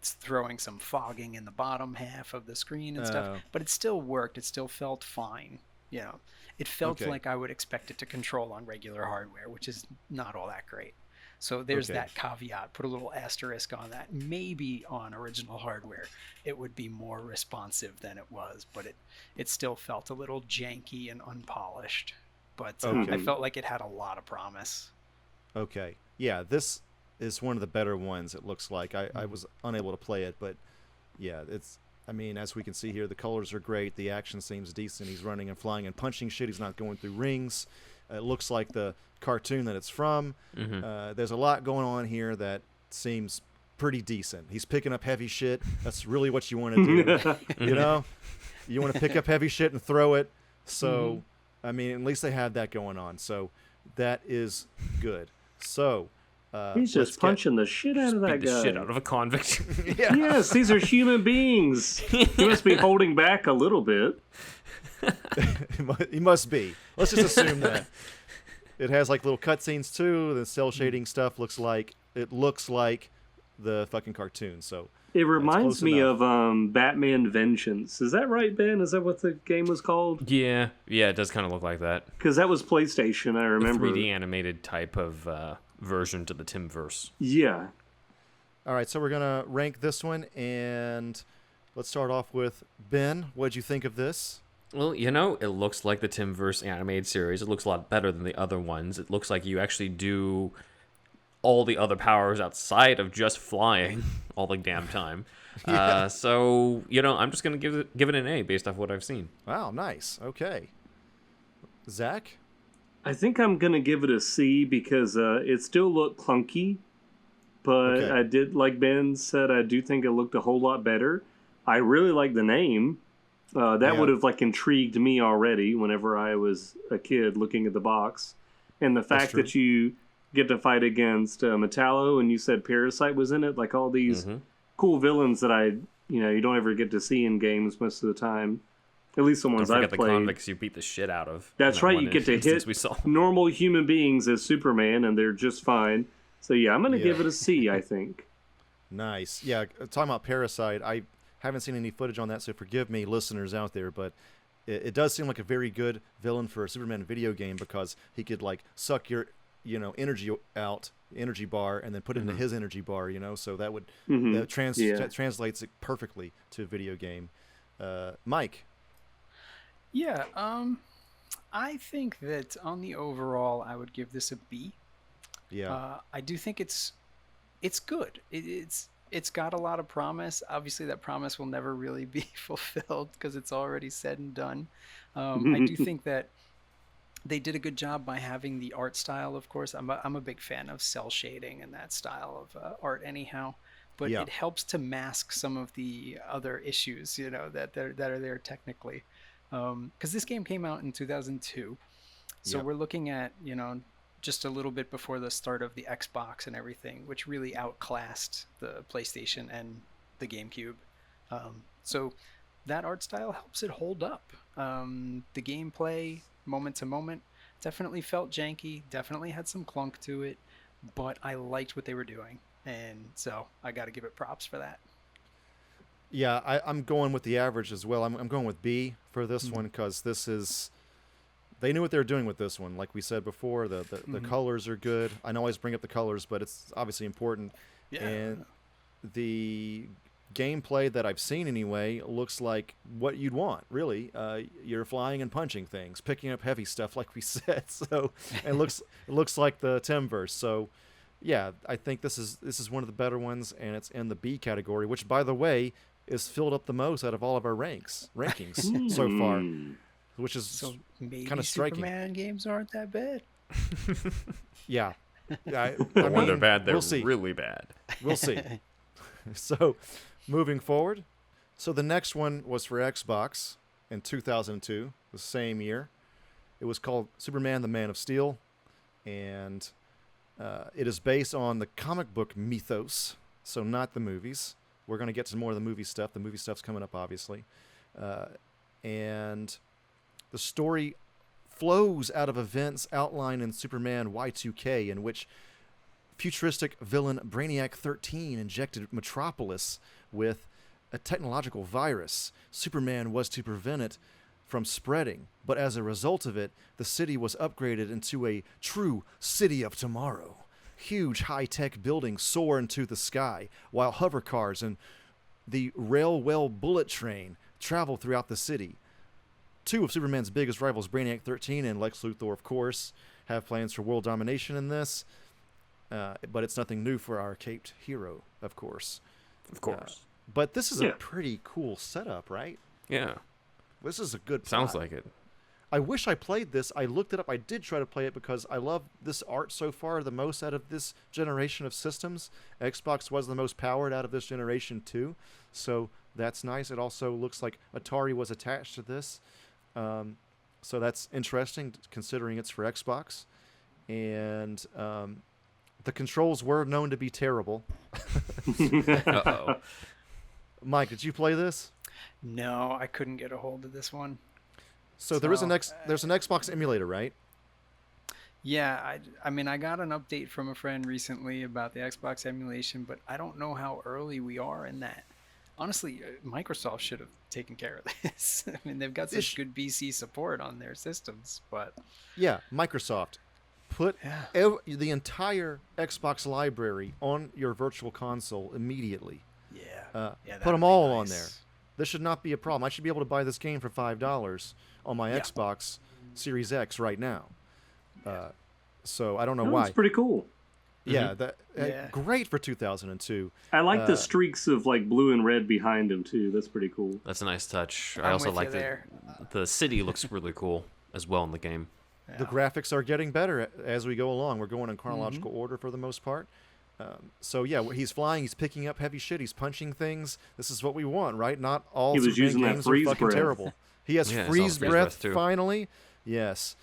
Throwing some fogging in the bottom half of the screen and stuff, but it still worked. It still felt fine. It felt like I would expect it to control on regular hardware, which is not all that great. So there's that caveat. Put a little asterisk on that. Maybe on original hardware it would be more responsive than it was, but it still felt a little janky and unpolished. But I felt like it had a lot of promise. Okay. Yeah, this is one of the better ones, it looks like. I was unable to play it, but yeah, as we can see here, the colors are great. The action seems decent. He's running and flying and punching shit. He's not going through rings. It looks like the cartoon that it's from. There's a lot going on here that seems pretty decent. He's picking up heavy shit. That's really what you want to do. You want to pick up heavy shit and throw it. So, at least they have that going on. So that is good. So, he's just punching the shit out of that guy. The shit out of a convict. Yes, these are human beings. He must be holding back a little bit. He must be. Let's just assume that. It has like little cutscenes too. The cell shading stuff looks like the fucking cartoon. So it reminds me of Batman Vengeance. Is that right, Ben? Is that what the game was called? Yeah, it does kind of look like that. Because that was PlayStation, I remember. 3D animated type of version to the Timverse. Yeah. All right, so we're gonna rank this one, and let's start off with Ben. What'd you think of this? Well, it looks like the Timverse animated series. It looks a lot better than the other ones. It looks like you actually do all the other powers outside of just flying all the damn time. So, I'm just going to give it an A based off what I've seen. Wow, nice. Okay. Zach? I think I'm going to give it a C because it still looked clunky. But I did, like Ben said, I do think it looked a whole lot better. I really like the name. That would have intrigued me already whenever I was a kid looking at the box. And the fact that you get to fight against Metallo, and you said Parasite was in it, like all these cool villains that you don't ever get to see in games most of the time. At least the ones I've played. The convicts you beat the shit out of. That's right, you get to hit normal human beings as Superman, and they're just fine. So yeah, I'm going to give it a C, I think. Nice. Yeah, talking about Parasite, I haven't seen any footage on that, so forgive me, listeners out there, but it does seem like a very good villain for a Superman video game because he could suck your energy out, energy bar, and then put it into his energy bar, so that would that translates it perfectly to a video game. Mike? Yeah, I think that on the overall, I would give this a B. Yeah. I do think it's good. It's got a lot of promise. Obviously, that promise will never really be fulfilled because it's already said and done. I do think that they did a good job by having the art style. Of course, I'm a big fan of cell shading and that style of art anyhow. But it helps to mask some of the other issues, that are there technically. Because this game came out in 2002, so we're looking at just a little bit before the start of the Xbox and everything, which really outclassed the PlayStation and the GameCube. So that art style helps it hold up. The gameplay, moment to moment, definitely felt janky, definitely had some clunk to it, but I liked what they were doing, and so I got to give it props for that. Yeah, I'm going with the average as well. I'm going with B for this one because they knew what they were doing with this one. Like we said before, the colors are good. I know I always bring up the colors, but it's obviously important. Yeah. And the gameplay that I've seen anyway looks like what you'd want, really. You're flying and punching things, picking up heavy stuff like we said. So it looks like the Timverse. So yeah, I think this is one of the better ones, and it's in the B category, which, by the way, is filled up the most out of all of our rankings so far, which is So maybe kind of striking. Superman games aren't that bad. Yeah. I But when they're mean, bad, they're we'll see. really bad. We'll see. So, moving forward. So the next one was for Xbox in 2002, the same year. It was called Superman: The Man of Steel, and it is based on the comic book mythos, so not the movies. We're going to get to more of the movie stuff. The movie stuff's coming up, obviously. And the story flows out of events outlined in Superman Y2K, in which futuristic villain Brainiac 13 injected Metropolis with a technological virus. Superman was to prevent it from spreading, but as a result of it, the city was upgraded into a true city of tomorrow. Huge high-tech buildings soar into the sky, while hover cars and the railway bullet train travel throughout the city. Two of Superman's biggest rivals, Brainiac 13 and Lex Luthor, of course, have plans for world domination in this, but it's nothing new for our caped hero, of course. Of course. But this is a pretty cool setup, right? Yeah. This is a good Sounds plot. like it. I wish I played this. I looked it up. I did try to play it because I love this art so far the most out of this generation of systems. Xbox was the most powered out of this generation too, so that's nice. It also looks like Atari was attached to this, so that's interesting considering it's for Xbox. And the controls were known to be terrible. Uh-oh. Mike, did you play this? No, I couldn't get a hold of this one. So there's an Xbox emulator, right? Yeah, I mean, I got an update from a friend recently about the Xbox emulation, but I don't know how early we are in that. Honestly, Microsoft should have taken care of this. I mean, they've got such good BC support on their systems, but... Yeah, Microsoft. Put the entire Xbox library on your virtual console immediately. Yeah. Put them all on there. This should not be a problem. I should be able to buy this game for $5 on my Xbox Series X right now. So I don't know why. That's pretty cool. Yeah, great for 2002. I like the streaks of like blue and red behind him too. That's pretty cool. That's a nice touch. I I'm also with like you there. the city looks really cool as well in the game. Yeah. The graphics are getting better as we go along. We're going in chronological order for the most part. So yeah, he's flying, he's picking up heavy shit, he's punching things. This is what we want, right? Not all He was Superman using that games are freeze fucking breath. terrible. He has Yeah, freeze breath too. finally. Yes.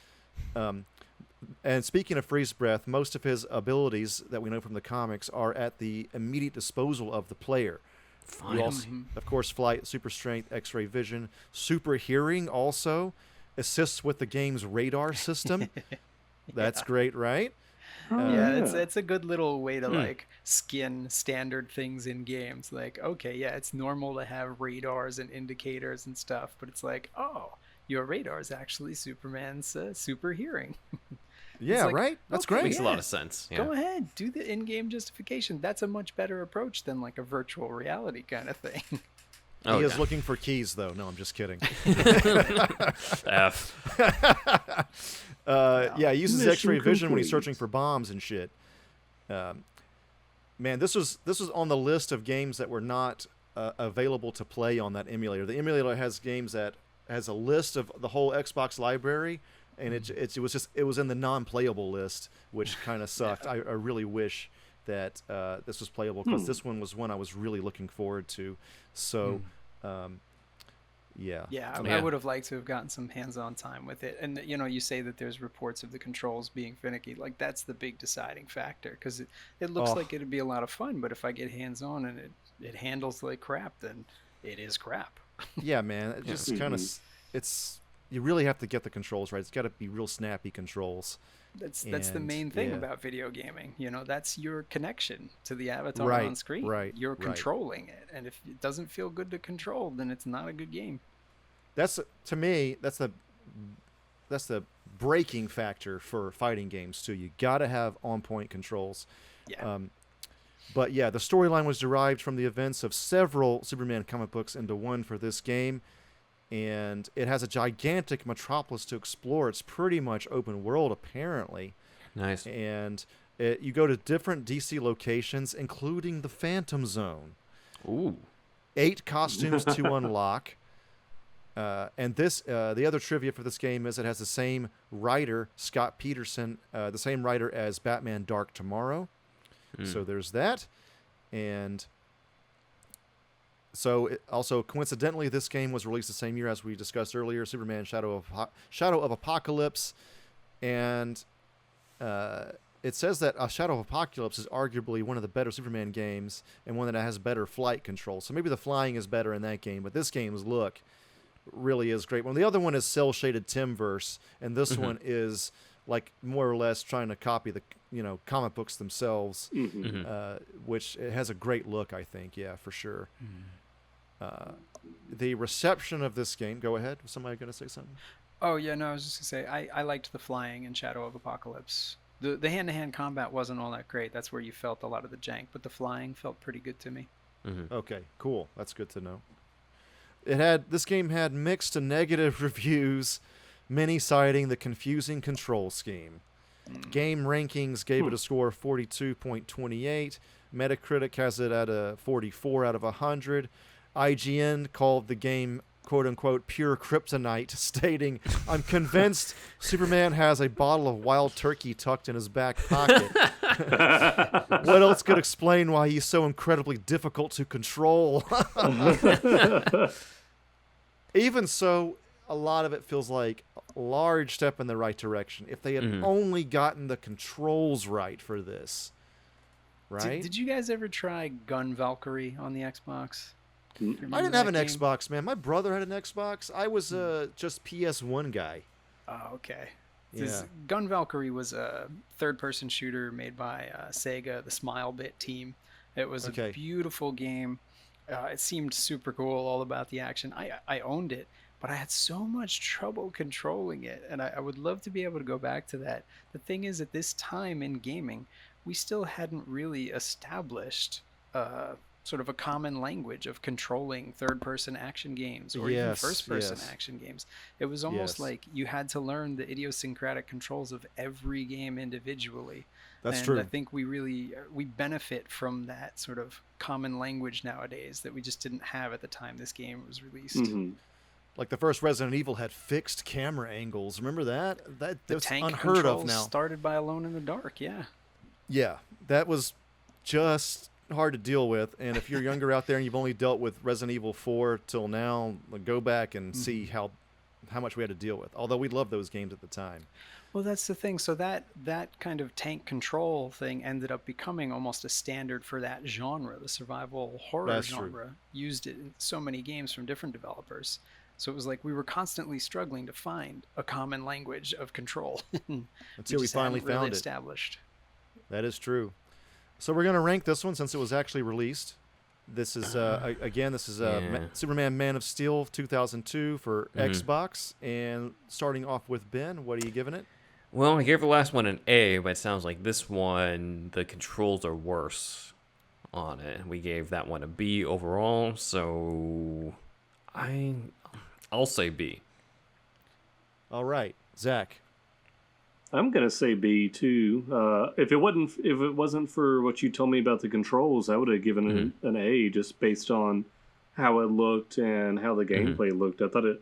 And speaking of freeze breath, most of his abilities that we know from the comics are at the immediate disposal of the player. Finally. You also, of course, flight, super strength, X-ray vision, super hearing also assists with the game's radar system. That's great, right? Yeah, it's a good little way to like skin standard things in games. Like, okay, yeah, it's normal to have radars and indicators and stuff, but it's like, oh, your radar is actually Superman's super hearing. Yeah, like, right? That's okay, great. Makes a lot of sense. Yeah. Go ahead, do the in-game justification. That's a much better approach than like a virtual reality kind of thing. Oh, He is yeah. looking for keys, though. No, I'm just kidding. F. Yeah, he uses Mission X-ray vision when he's complete. searching for bombs and shit. Man, this was on the list of games that were not available to play on that emulator. The emulator has games that has a list of the whole Xbox library, and it was in the non-playable list, which kind of sucked. I really wish that this was playable because this one was one I was really looking forward to. So, yeah. Yeah, I Yeah. would have liked to have gotten some hands-on time with it. And you know, you say that there's reports of the controls being finicky. Like that's the big deciding factor because it looks like it'd be a lot of fun. But if I get hands-on and it handles like crap, then it is crap. Yeah, man. It just kind of you really have to get the controls right. It's got to be real snappy controls. That's the And, main thing yeah. about video gaming. You know, that's your connection to the avatar Right, on screen. right, You're right. controlling it, and if it doesn't feel good to control, then it's not a good game. That's to me. That's the breaking factor for fighting games too. You got to have on-point controls. Yeah. But yeah, the storyline was derived from the events of several Superman comic books into one for this game, and it has a gigantic metropolis to explore. It's pretty much open world apparently, Nice. and You go to different DC locations, including the Phantom Zone. Ooh. 8 costumes to unlock. And the other trivia for this game is it has the same writer, Scott Peterson, the same writer as Batman Dark Tomorrow. So there's that. And so also coincidentally, this game was released the same year as we discussed earlier, Superman Shadow of Apokolips. And it says that Shadow of Apokolips is arguably one of the better Superman games and one that has better flight control. So maybe the flying is better in that game, but this game's look really is great. Well, the other one is cell shaded Timverse, and this one is like more or less trying to copy the comic books themselves, which it has a great look, I think. Yeah, for sure. The reception of this game. Go ahead. Was somebody going to say something? Oh yeah, no, I was just gonna say I liked the flying in Shadow of Apokolips. The hand-to-hand combat wasn't all that great. That's where you felt a lot of the jank, but the flying felt pretty good to me. Okay, cool. That's good to know. This game had mixed to negative reviews, many citing the confusing control scheme. Game Rankings gave it a score of 42.28. Metacritic has it at a 44 out of 100. IGN called the game quote-unquote pure kryptonite, stating, "I'm convinced Superman has a bottle of wild turkey tucked in his back pocket. What else could explain why he's so incredibly difficult to control?" Even so, a lot of it feels like a large step in the right direction. If they had only gotten the controls right for this, right? Did you guys ever try Gun Valkyrie on the Xbox? I didn't have an Xbox, man. My brother had an Xbox. I was just PS1 guy. Oh, okay. Yeah. Gun Valkyrie was a third-person shooter made by Sega, the Smilebit team. It was a beautiful game. It seemed super cool, all about the action. I owned it, but I had so much trouble controlling it, and I would love to be able to go back to that. The thing is, at this time in gaming, we still hadn't really established sort of a common language of controlling third-person action games or even first-person action games. It was almost like you had to learn the idiosyncratic controls of every game individually. That's true. I think we benefit from that sort of common language nowadays that we just didn't have at the time this game was released. Like the first Resident Evil had fixed camera angles. Remember that? That's tank unheard of now. Started by Alone in the Dark, yeah. Yeah, that was just hard to deal with. And if you're younger out there and you've only dealt with Resident Evil 4 till now, go back and see how much we had to deal with. Although we loved those games at the time. Well, that's the thing. So that kind of tank control thing ended up becoming almost a standard for that genre, the survival horror genre. Used it in so many games from different developers. So it was like we were constantly struggling to find a common language of control. Until we finally found it. Established. That is true. So we're going to rank this one since it was actually released. This is, Superman Man of Steel 2002 for Xbox. And starting off with Ben, what are you giving it? Well, I gave the last one an A, but it sounds like this one, the controls are worse on it. We gave that one a B overall, so I'll say B. All right, Zach. I'm gonna say B too. If it wasn't for what you told me about the controls, I would have given it an A just based on how it looked and how the gameplay looked. I thought it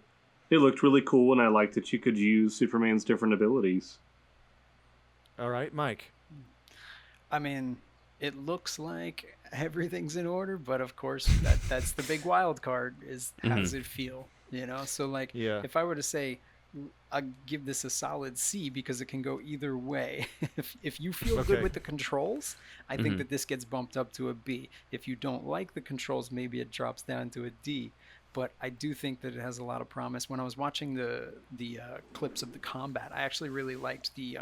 looked really cool, and I liked that you could use Superman's different abilities. All right, Mike. I mean, it looks like everything's in order, but of course that's the big wild card is how does it feel, So like, if I were to say, I'd give this a solid C because it can go either way. If you feel good with the controls, I think that this gets bumped up to a B. If you don't like the controls, maybe it drops down to a D. But I do think that it has a lot of promise. When I was watching the clips of the combat, I actually really liked the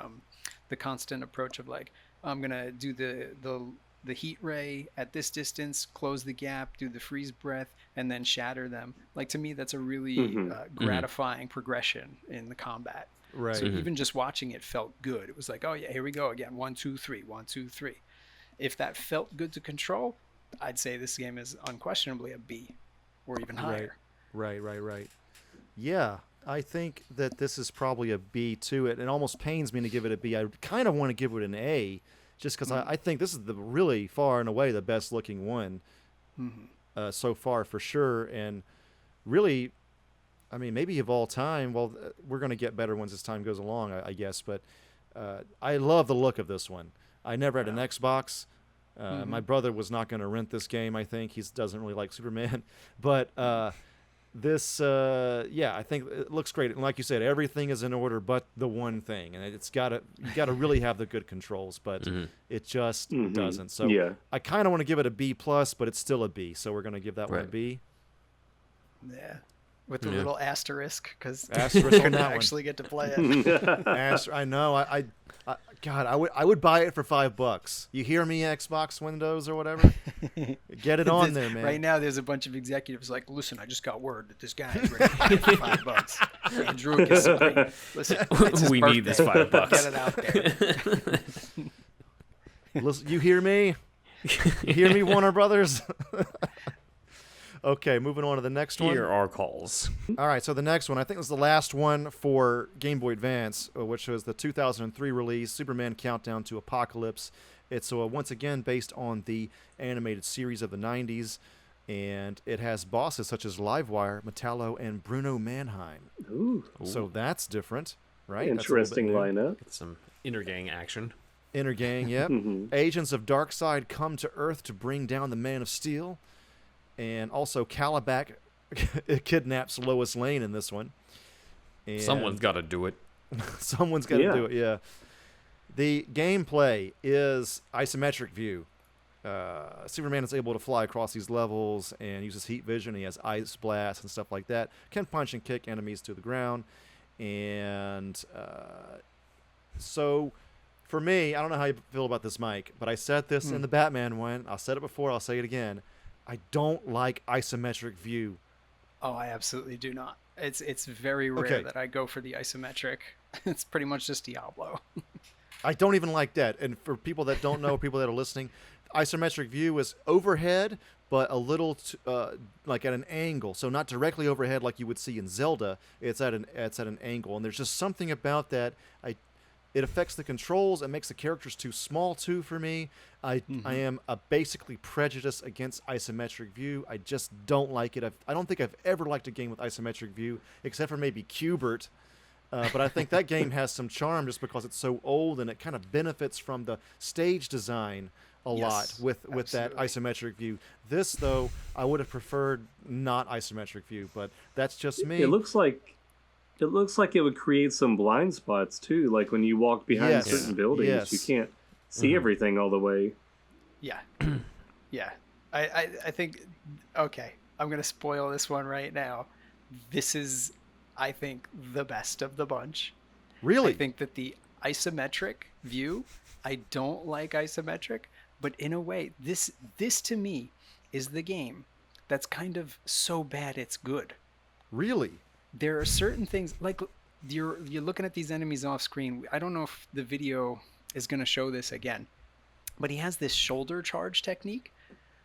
constant approach of like, I'm gonna do the heat ray at this distance, close the gap, do the freeze breath, and then shatter them. Like, to me, that's a really gratifying progression in the combat. Right. So even just watching it felt good. It was like, oh yeah, here we go again. 1, 2, 3, 1, 2, 3. If that felt good to control, I'd say this game is unquestionably a B or even higher. Right. Yeah, I think that this is probably a B too. It almost pains me to give it a B. I kind of want to give it an A just because I think this is the really far and away the best looking one so far for sure, and really, I mean, maybe of all time. Well, we're going to get better ones as time goes along, I guess, but I love the look of this one. I never had an Xbox. My brother was not going to rent this game, I think. He doesn't really like Superman. But this, I think it looks great. And like you said, everything is in order but the one thing. And you got to really have the good controls, but it just doesn't. So I kind of want to give it a B+, but it's still a B. So we're going to give that one a B. Yeah. With the little asterisk, because asterisk don't actually get to play it. I know. God, I would buy it for $5. You hear me, Xbox Windows or whatever? Get it on there, man. Right now, there's a bunch of executives like, listen, I just got word that this guy is ready to pay for $5. Andrew, listen, we need this $5. Get it out there. Listen, you hear me? You hear me, Warner Brothers? Okay, moving on to the next one. Here are calls. All right, so the next one, I think was the last one for Game Boy Advance, which was the 2003 release, Superman Countdown to Apokolips. It's once again based on the animated series of the 90s, and it has bosses such as Livewire, Metallo, and Bruno Mannheim. Ooh. So that's different, right? Interesting lineup. Get some intergang action. Intergang, yep. Agents of Darkseid come to Earth to bring down the Man of Steel. And also, Calabac kidnaps Lois Lane in this one. And someone's got to do it. Someone's got to do it, yeah. The gameplay is isometric view. Superman is able to fly across these levels and uses heat vision. He has ice blasts and stuff like that. Can punch and kick enemies to the ground. And so, for me, I don't know how you feel about this, Mike, but I said this in the Batman one. I'll said it before. I'll say it again. I don't like isometric view. Oh, I absolutely do not. It's very rare that I go for the isometric. It's pretty much just Diablo. I don't even like that. And for people that don't know, people that are listening, isometric view is overhead, but a little like at an angle. So not directly overhead like you would see in Zelda. It's at an angle, and there's just something about that. It affects the controls. It makes the characters too small, too, for me. I am basically prejudiced against isometric view. I just don't like it. I don't think I've ever liked a game with isometric view, except for maybe Q*bert. But I think that game has some charm just because it's so old, and it kind of benefits from the stage design a lot with that isometric view. This, though, I would have preferred not isometric view, but that's just me. It looks like it would create some blind spots too, like when you walk behind certain buildings, you can't see everything all the way. Yeah. Yeah. I think, okay, I'm going to spoil this one right now. This is, I think, the best of the bunch. Really? I think that the isometric view, I don't like isometric, but in a way, this to me is the game that's kind of so bad it's good. Really? There are certain things, like you're looking at these enemies off screen. I don't know if the video is going to show this again, but he has this shoulder charge technique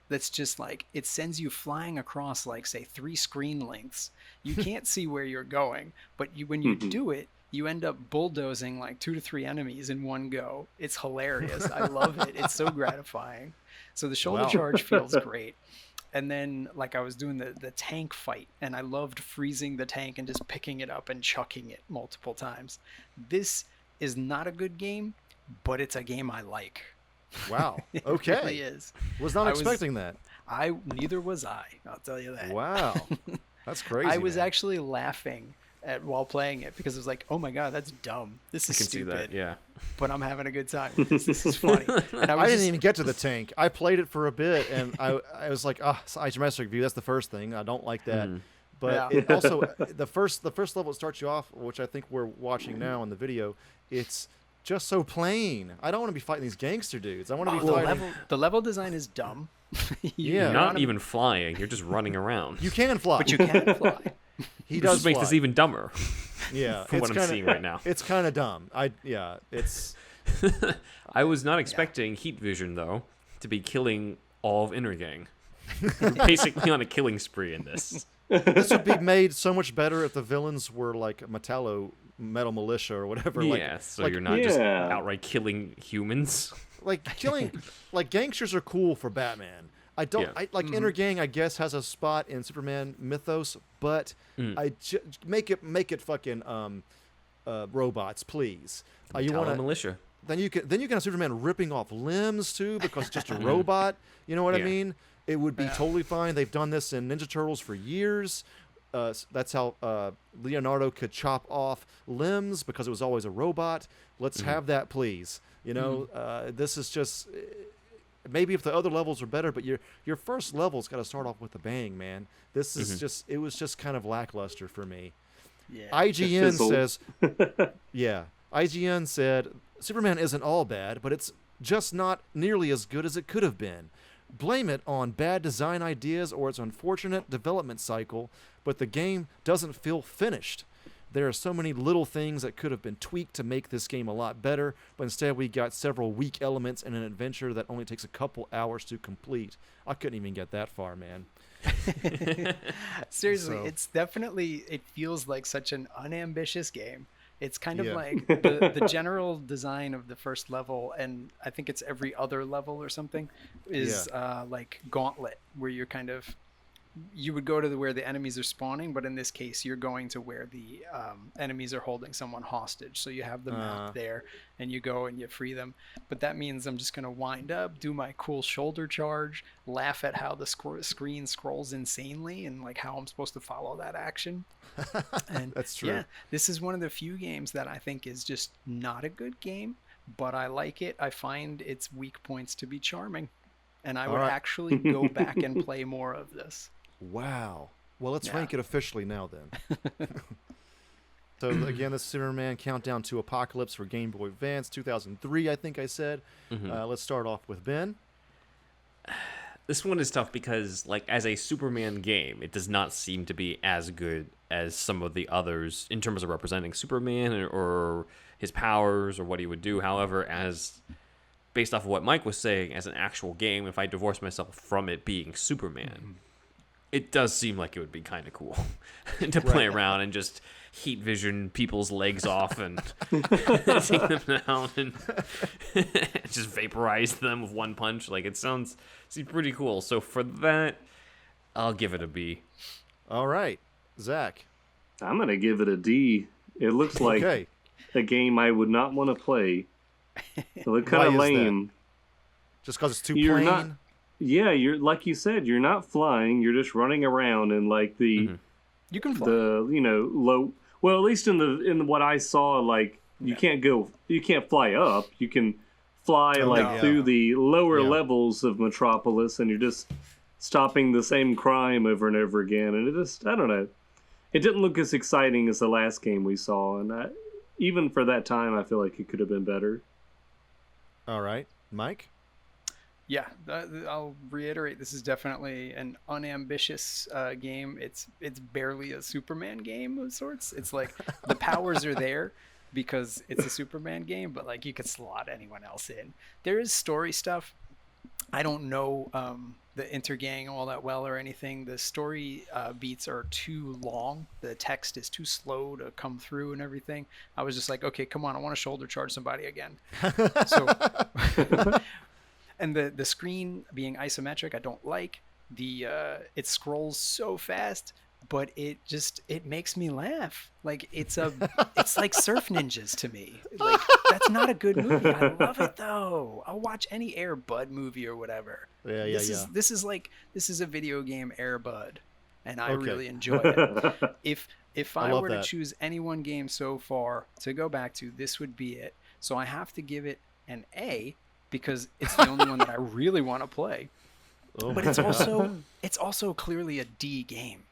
that's just like, it sends you flying across, like, say, 3 screen lengths. You can't see where you're going, but when you do it, you end up bulldozing like 2 to 3 enemies in one go. It's hilarious. I love it. It's so gratifying. So the shoulder charge feels great. And then, like, I was doing the tank fight, and I loved freezing the tank and just picking it up and chucking it multiple times. This is not a good game, but it's a game I like. Wow. It Okay. really is. Was not expecting that. Neither was I. I'll tell you that. Wow. That's crazy. I was man. actually laughing while playing it because it was like, oh my god, that's dumb. This is stupid. See that, yeah. But I'm having a good time. This is funny. And I didn't even get to the tank. I played it for a bit, and I was like, it's isometric view. That's the first thing. I don't like that. But it also, the first level it starts you off, which I think we're watching now in the video, it's just so plain. I don't want to be fighting these gangster dudes. I want to be fighting. The level design is dumb. You're not even flying. You're just running around. You can fly. But you can fly. He does just makes fly. this even dumber. Yeah, from what I'm seeing right now. It's kind of dumb. It's. I was not expecting heat vision though to be killing all of Intergang. We're basically on a killing spree in this. This would be made so much better if the villains were like Metallo, Metal Militia, or whatever. Yeah, so you're not just outright killing humans. like killing, like gangsters are cool for Batman. I don't like Intergang. I guess has a spot in Superman mythos, but make it fucking robots, please. You want militia? Then you can have Superman ripping off limbs too because it's just a robot. You know what I mean? It would be totally fine. They've done this in Ninja Turtles for years. That's how Leonardo could chop off limbs because it was always a robot. Let's have that, please. You know, this is just maybe if the other levels are better, but your first level's got to start off with a bang, man. This is just it was just kind of lackluster for me. Yeah. IGN says, IGN said Superman isn't all bad, but it's just not nearly as good as it could have been. Blame it on bad design ideas or its unfortunate development cycle, but the game doesn't feel finished. There are so many little things that could have been tweaked to make this game a lot better, but instead we got several weak elements in an adventure that only takes a couple hours to complete. I couldn't even get that far, man. Seriously, it's definitely, it feels like such an unambitious game. It's kind of like the general design of the first level, and I think it's every other level or something, is like Gauntlet, where you're kind of, you would go to where the enemies are spawning, but in this case, you're going to where the enemies are holding someone hostage. So you have the map there, and you go and you free them. But that means I'm just going to wind up, do my cool shoulder charge, laugh at how the screen scrolls insanely, and like how I'm supposed to follow that action. And that's true. Yeah, this is one of the few games that I think is just not a good game, but I like it. I find its weak points to be charming, and I would actually go back and play more of this. Wow. Well, let's rank it officially now then. So again, the Superman Countdown to Apokolips for Game Boy Advance 2003, I think I said. Let's start off with Ben. This one is tough because, like, as a Superman game, it does not seem to be as good as some of the others in terms of representing Superman or his powers or what he would do. However, as based off of what Mike was saying, as an actual game, if I divorce myself from it being Superman, it does seem like it would be kind of cool to play around and just heat vision people's legs off and take them down and just vaporize them with one punch. Like, it seems pretty cool. So for that, I'll give it a B. All right, Zach. I'm gonna give it a D. It looks like a game I would not want to play. It looked kind of lame. Just because it's too plain? Yeah, you're like you said, you're not flying. You're just running around in like the you can fly. The low. Well, at least in what I saw, like you can't fly up. You can fly through the lower levels of Metropolis, and you're just stopping the same crime over and over again. And I don't know. It didn't look as exciting as the last game we saw, and even for that time, I feel like it could have been better. All right, Mike. Yeah, I'll reiterate. This is definitely an unambitious game. It's barely a Superman game of sorts. It's like the powers are there because it's a Superman game, but like you could slot anyone else in. There is story stuff. I don't know the Intergang all that well or anything. The story beats are too long. The text is too slow to come through and everything. I was just like, okay, come on, I want to shoulder charge somebody again. So. And the screen being isometric, I don't like. It scrolls so fast, but it makes me laugh. Like it's like Surf Ninjas to me. Like that's not a good movie. I love it though. I'll watch any Air Bud movie or whatever. This is a video game Air Bud, and I really enjoy it. If I were to choose any one game so far to go back to, this would be it. So I have to give it an A, because it's the only one that I really want to play. But it's also clearly a D game.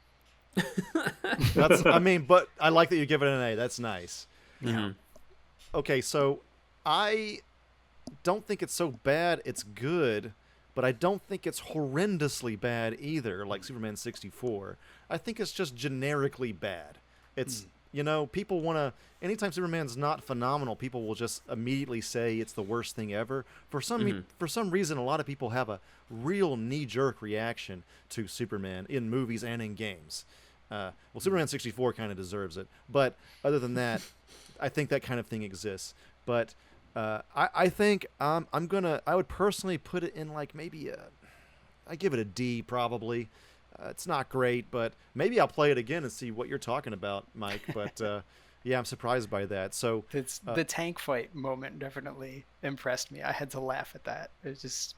But I like that you give it an A. That's nice. Yeah. Okay, so I don't think it's so bad it's good, but I don't think it's horrendously bad either, like Superman 64. I think it's just generically bad. It's people want to. Anytime Superman's not phenomenal, people will just immediately say it's the worst thing ever. For some reason, a lot of people have a real knee-jerk reaction to Superman in movies and in games. Superman 64 kind of deserves it, but other than that, I think that kind of thing exists. But I think I would personally put it in like maybe I give it a D probably. It's not great, but maybe I'll play it again and see what you're talking about, Mike. But yeah, I'm surprised by that. So the tank fight moment definitely impressed me. I had to laugh at that. It was just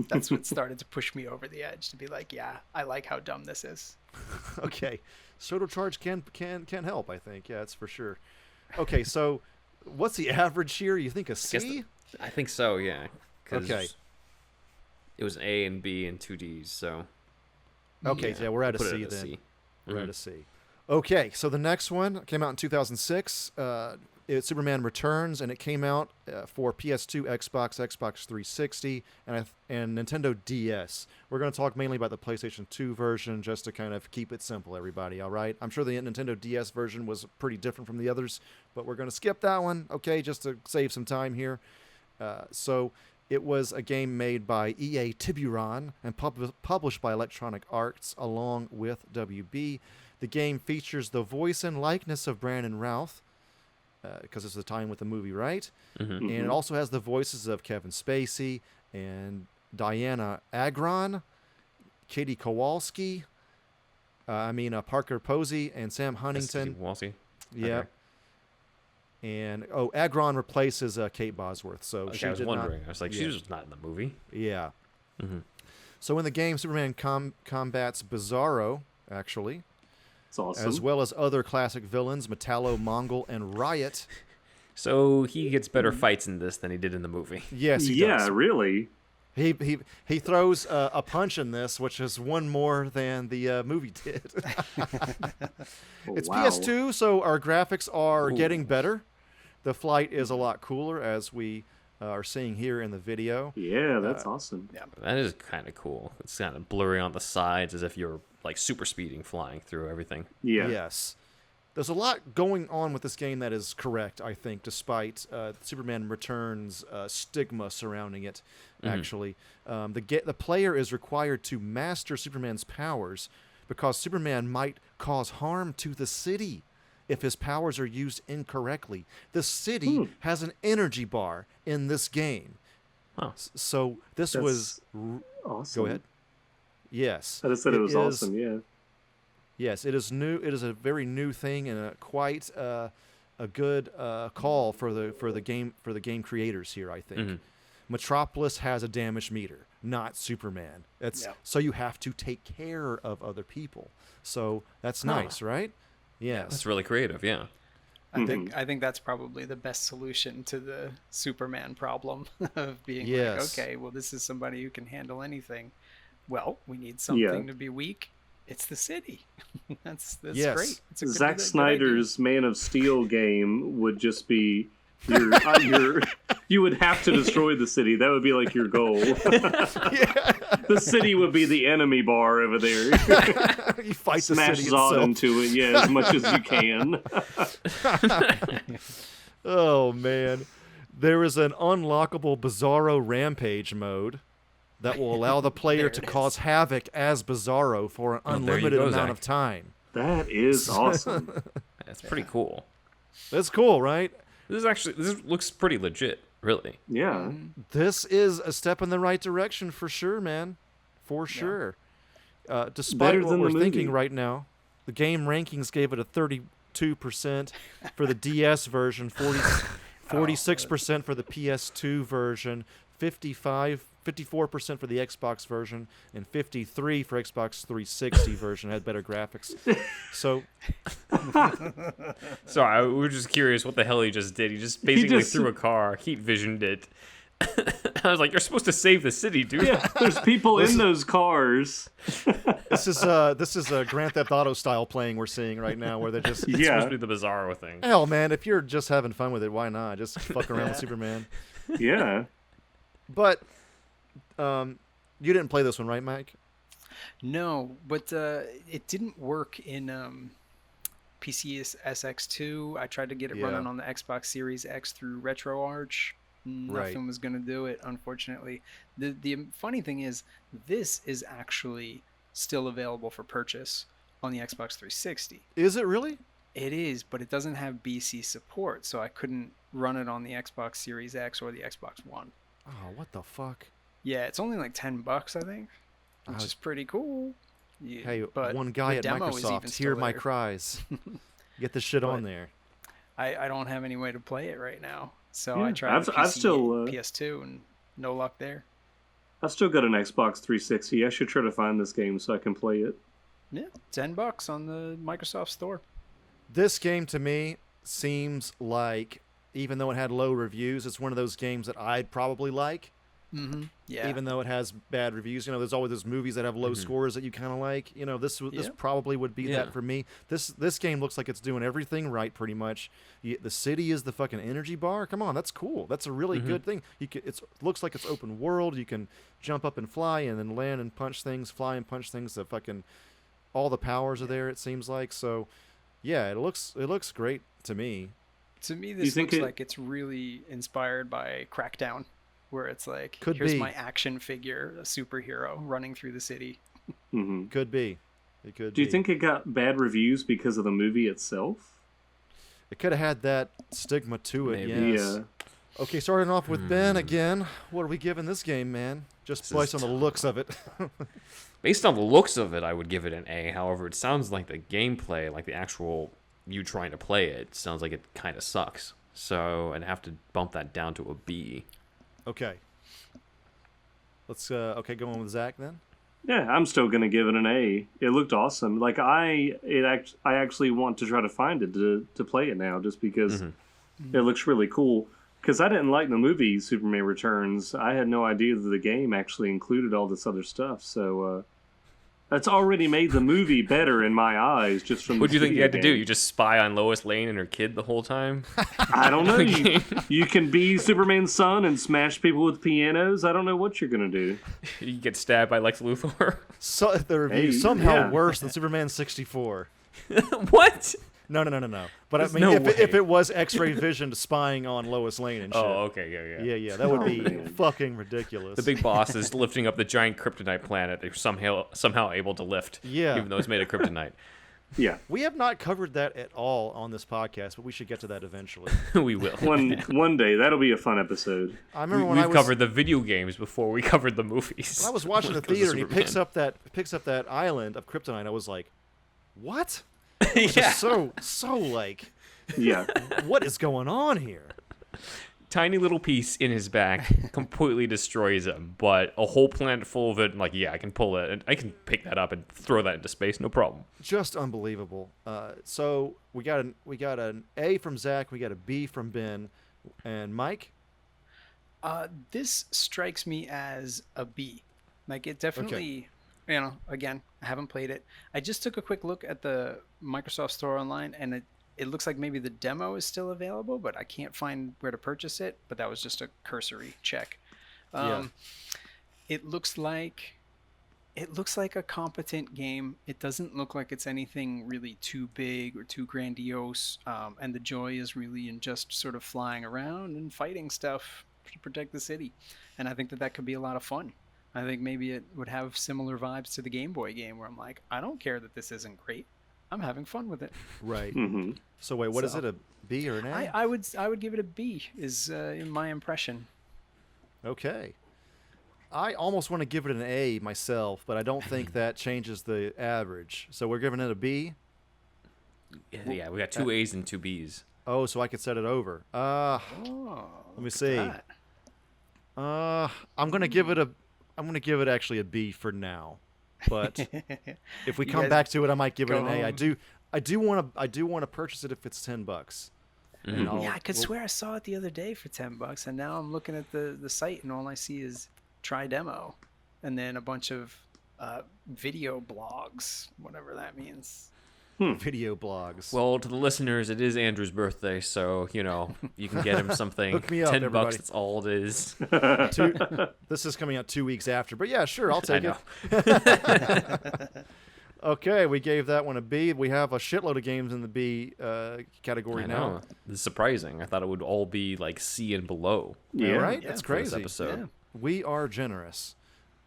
that's what started to push me over the edge to be like, yeah, I like how dumb this is. Okay, Soto Charge can help. I think, yeah, that's for sure. Okay, so what's the average here? You think a C? I think so. Yeah. Okay. It was A and B and 2 Ds, so. Okay, yeah, we're at a C then. We're at a C. Okay, so the next one came out in 2006. It's Superman Returns, and it came out for PS2, Xbox 360, and Nintendo DS. We're going to talk mainly about the PlayStation 2 version, just to kind of keep it simple, everybody, all right? I'm sure the Nintendo DS version was pretty different from the others, but we're going to skip that one, okay, just to save some time here. So it was a game made by EA Tiburon and published by Electronic Arts along with WB. The game features the voice and likeness of Brandon Routh, because it's the time with the movie, right? And it also has the voices of Kevin Spacey and Diana Agron, Katie Kowalski, Parker Posey, and Sam Huntington. Kowalski. Yeah. Okay. And Agron replaces Kate Bosworth. So okay, I was wondering. I was like, she was not in the movie. Yeah. So in the game, Superman combats Bizarro, actually. That's awesome. As well as other classic villains, Metallo, Mongol, and Riot. So he gets better fights in this than he did in the movie. Yes, he does. Yeah, really. He throws a punch in this, which is one more than the movie did. It's Wow. PS2, so our graphics are getting better. The flight is a lot cooler, as we are seeing here in the video. Yeah, that's awesome. Yeah. That is kind of cool. It's kind of blurry on the sides, as if you're like super speeding, flying through everything. Yeah. Yes. There's a lot going on with this game that is correct, I think, despite Superman Returns stigma surrounding it, actually. The player is required to master Superman's powers because Superman might cause harm to the city if his powers are used incorrectly. The city has an energy bar in this game. Huh. So this That's was... Awesome. Go ahead. Yes. I just said it was awesome, yeah. Yes, it is new. It is a very new thing and quite a good call for the game creators here, I think. Metropolis has a damage meter, not Superman. So you have to take care of other people. So that's nice, right? Yes. That's really creative, yeah. I think that's probably the best solution to the Superman problem of being like, okay, well, this is somebody who can handle anything. Well, we need something to be weak. It's the city. That's great. It's a Zack Snyder's Man of Steel game would just be you would have to destroy the city. That would be like your goal. The city would be the enemy bar over there. You fight Smash the city Zod itself. into it, as much as you can. Oh man, there is an unlockable Bizarro Rampage mode that will allow the player to cause havoc as Bizarro for an unlimited amount of time. That is awesome. That's pretty cool. That's cool, right? This looks pretty legit, really. Yeah. This is a step in the right direction for sure, man. For sure. Despite what we're thinking right now, the game rankings gave it a 32% for the DS version, 46% for the PS2 version, 54% for the Xbox version, and 53% for Xbox 360 version. Had better graphics. So, sorry, we were just curious what the hell he just did. He just basically threw a car, heat visioned it. I was like, you're supposed to save the city, dude. Yeah, there's people in those cars. This is a Grand Theft Auto style playing we're seeing right now, where they're just It's supposed to be the Bizarro thing. hell, man. If you're just having fun with it, why not? Just fuck around with Superman. Yeah. But you didn't play this one, right, Mike? No, but it didn't work in PC SX2. I tried to get it running on the Xbox Series X through RetroArch. Nothing was going to do it, unfortunately. The funny thing is, this is actually still available for purchase on the Xbox 360. Is it really? It is, but it doesn't have BC support, so I couldn't run it on the Xbox Series X or the Xbox One. Oh, what the fuck? Yeah, it's only like $10, I think, which is pretty cool. Yeah, Hey, but one guy the at demo is even Microsoft, still hear my there. cries. Get this shit on But there. I don't have any way to play it right now, so Yeah, I tried the I've PC, still, PS2, and no luck there. I've still got an Xbox 360. I should try to find this game so I can play it. Yeah, $10 on the Microsoft Store. This game to me seems like, even though it had low reviews, it's one of those games that I'd probably like. Mm-hmm. Yeah. Even though it has bad reviews, there's always those movies that have low scores that you kind of like. This probably would be that for me. This game looks like it's doing everything right, pretty much. The city is the fucking energy bar. Come on, that's cool. That's a really good thing. It looks like it's open world. You can jump up and fly, and then land and punch things, fly and punch things. The fucking all the powers are there. It seems like so. Yeah, it looks great to me. To me, this looks like it's really inspired by Crackdown, where it's like, here's my action figure, a superhero running through the city. Mm-hmm. Could be. It could. Do you think it got bad reviews because of the movie itself? It could have had that stigma to it. Maybe. Yes. Yeah. Okay, starting off with Ben again. What are we giving this game, man? Just based on the looks of it. Based on the looks of it, I would give it an A. However, it sounds like the gameplay, like the actual you trying to play it, sounds like it kind of sucks. So I'd have to bump that down to a B. Okay. Let's go on with Zack then. Yeah, I'm still gonna give it an A. It looked awesome. Like I actually want to try to find it to play it now, just because it looks really cool. Because I didn't like the movie Superman Returns. I had no idea that the game actually included all this other stuff. So that's already made the movie better in my eyes, just from. What do you think you had to do? You just spy on Lois Lane and her kid the whole time? I don't know. You can be Superman's son and smash people with pianos. I don't know what you're gonna do. You get stabbed by Lex Luthor. So the review somehow worse than Superman 64. What? No. But There's I mean, no if way. it was X-ray vision spying on Lois Lane and shit. Oh, okay, yeah. Yeah, that would be man. fucking ridiculous. The big boss is lifting up the giant kryptonite planet they're somehow able to lift. Yeah. Even though it's made of kryptonite. Yeah. We have not covered that at all on this podcast, but we should get to that eventually. We will. One day that'll be a fun episode. I remember when I was covered the video games before we covered the movies. when I was watching the Because of theater and he Superman. picks up that island of kryptonite. I was like, what? Yeah. Just so like, Yeah. what is going on here? Tiny little piece in his back completely destroys him, but a whole planet full of it, like, yeah, I can pull it, and I can pick that up and throw that into space, no problem. Just unbelievable. So we got an A from Zach, we got a B from Ben, and Mike. This strikes me as a B. Like, it definitely, again, I haven't played it. I just took a quick look at the Microsoft Store online, and it looks like maybe the demo is still available, but I can't find where to purchase it. But that was just a cursory check. It looks like a competent game. It doesn't look like it's anything really too big or too grandiose. And the joy is really in just sort of flying around and fighting stuff to protect the city. And I think that could be a lot of fun. I think maybe it would have similar vibes to the Game Boy game, where I'm like, I don't care that this isn't great. I'm having fun with it. Right. Mm-hmm. So wait, what is it? A B or an A? I would give it a B. Is in my impression. Okay. I almost want to give it an A myself, but I don't think that changes the average. So we're giving it a B. Yeah, we got 2 A's and 2 B's. Oh, so I could set it over. Oh, Let me see. I'm gonna give it actually a B for now. But if we You come guys back to it, I might give it go an A. home. I do want to purchase it if it's $10. Mm-hmm. And Yeah, I could swear I saw it the other day for $10, and now I'm looking at the site, and all I see is try demo, and then a bunch of video blogs, whatever that means. video blogs. Well, to the listeners, it is Andrew's birthday, so, you can get him something. Hook me up, $10, everybody. that's all it is. This is coming out 2 weeks after, but yeah, sure, I'll take know. it. Okay, we gave that one a B. We have a shitload of games in the B category I now. know. This is surprising. I thought it would all be like C and below. Yeah. All right, Yeah, that's for this crazy. episode. Yeah. We are generous.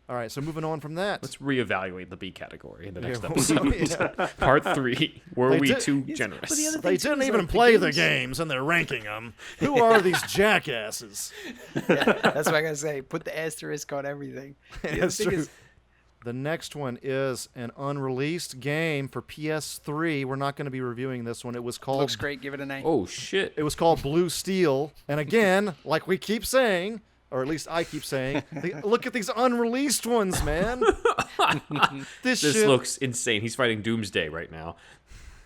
All right, so moving on from that. Let's reevaluate the B category in the next Yeah, episode. Part 3. Were They we did- too But generous? the other They thing, too, didn't is, even like, play the games, and they're ranking them. Who are these jackasses? Yeah, that's what I gotta say. Put the asterisk on everything. The other That's thing true. is, The next one is an unreleased game for PS3. We're not going to be reviewing this one. It was called looks great. Give it an A. Oh, shit. It was called Blue Steel. And again, like we keep saying, or at least I keep saying, look at these unreleased ones, man. This This shit, looks insane. He's fighting Doomsday right now.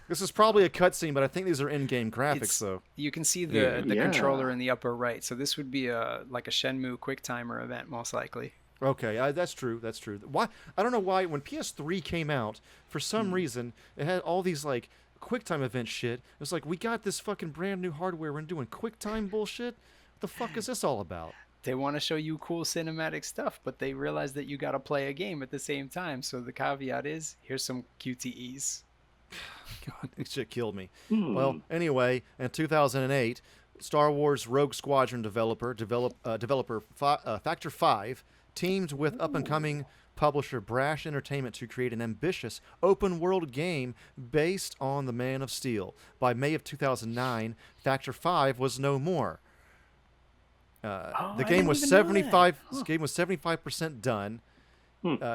this is probably a cutscene, but I think these are in-game graphics, It's- though. You can see Yeah. the controller in the upper right. So this would be like a Shenmue QuickTimer event, most likely. Okay, that's true. That's true. Why? I don't know why. When PS3 came out, for some reason, it had all these like QuickTime event shit. It was like, we got this fucking brand new hardware. We're doing QuickTime bullshit. What the fuck is this all about? They want to show you cool cinematic stuff, but they realize that you got to play a game at the same time. So the caveat is, here's some QTEs. God, this shit killed me. Well, anyway, in 2008, Star Wars Rogue Squadron developer Factor 5 teamed with up-and-coming publisher Brash Entertainment to create an ambitious open-world game based on the Man of Steel. By May of 2009, Factor 5 was no more. The I game didn't was even know that. 75. This game was 75% done.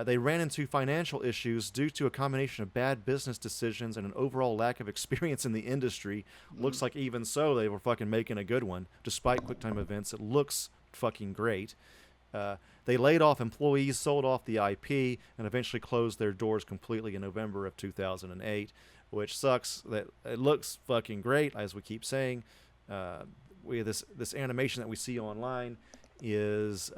They ran into financial issues due to a combination of bad business decisions and an overall lack of experience in the industry. Looks like even so, they were fucking making a good one. Despite QuickTime events, it looks fucking great. They laid off employees, sold off the IP, and eventually closed their doors completely in November of 2008, which sucks. That it looks fucking great, as we keep saying. This animation that we see online is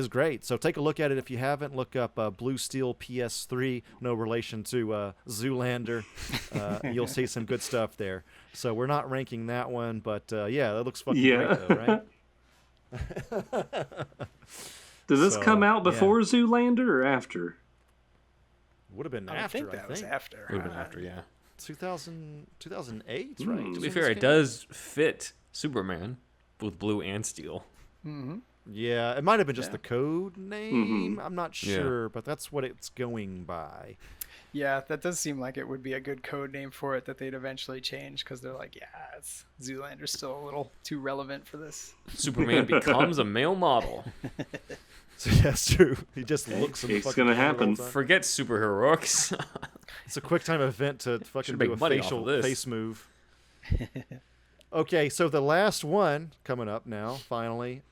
great. So take a look at it if you haven't. Look up Blue Steel PS3. No relation to Zoolander. You'll see some good stuff there. So we're not ranking that one, but yeah, that looks fucking great though, right? Does this So, come out yeah. before Zoolander or after? Would have been I after, think that was after. Would have been after, yeah. 2008, right? To be fair, it does fit Superman, both blue and steel. Yeah, it might have been just the code name. I'm not Yeah. sure, but that's what it's going by. Yeah, that does seem like it would be a good code name for it that they'd eventually change because they're like, Zoolander's still a little too relevant for this. Superman becomes a male model. So yeah, that's true. He just looks in the It's fucking gonna camera all happen. the time. Forget superheroics. It's a quick time event to fucking Should do make a money off facial of this. face move. Okay, so the last one coming up now, finally,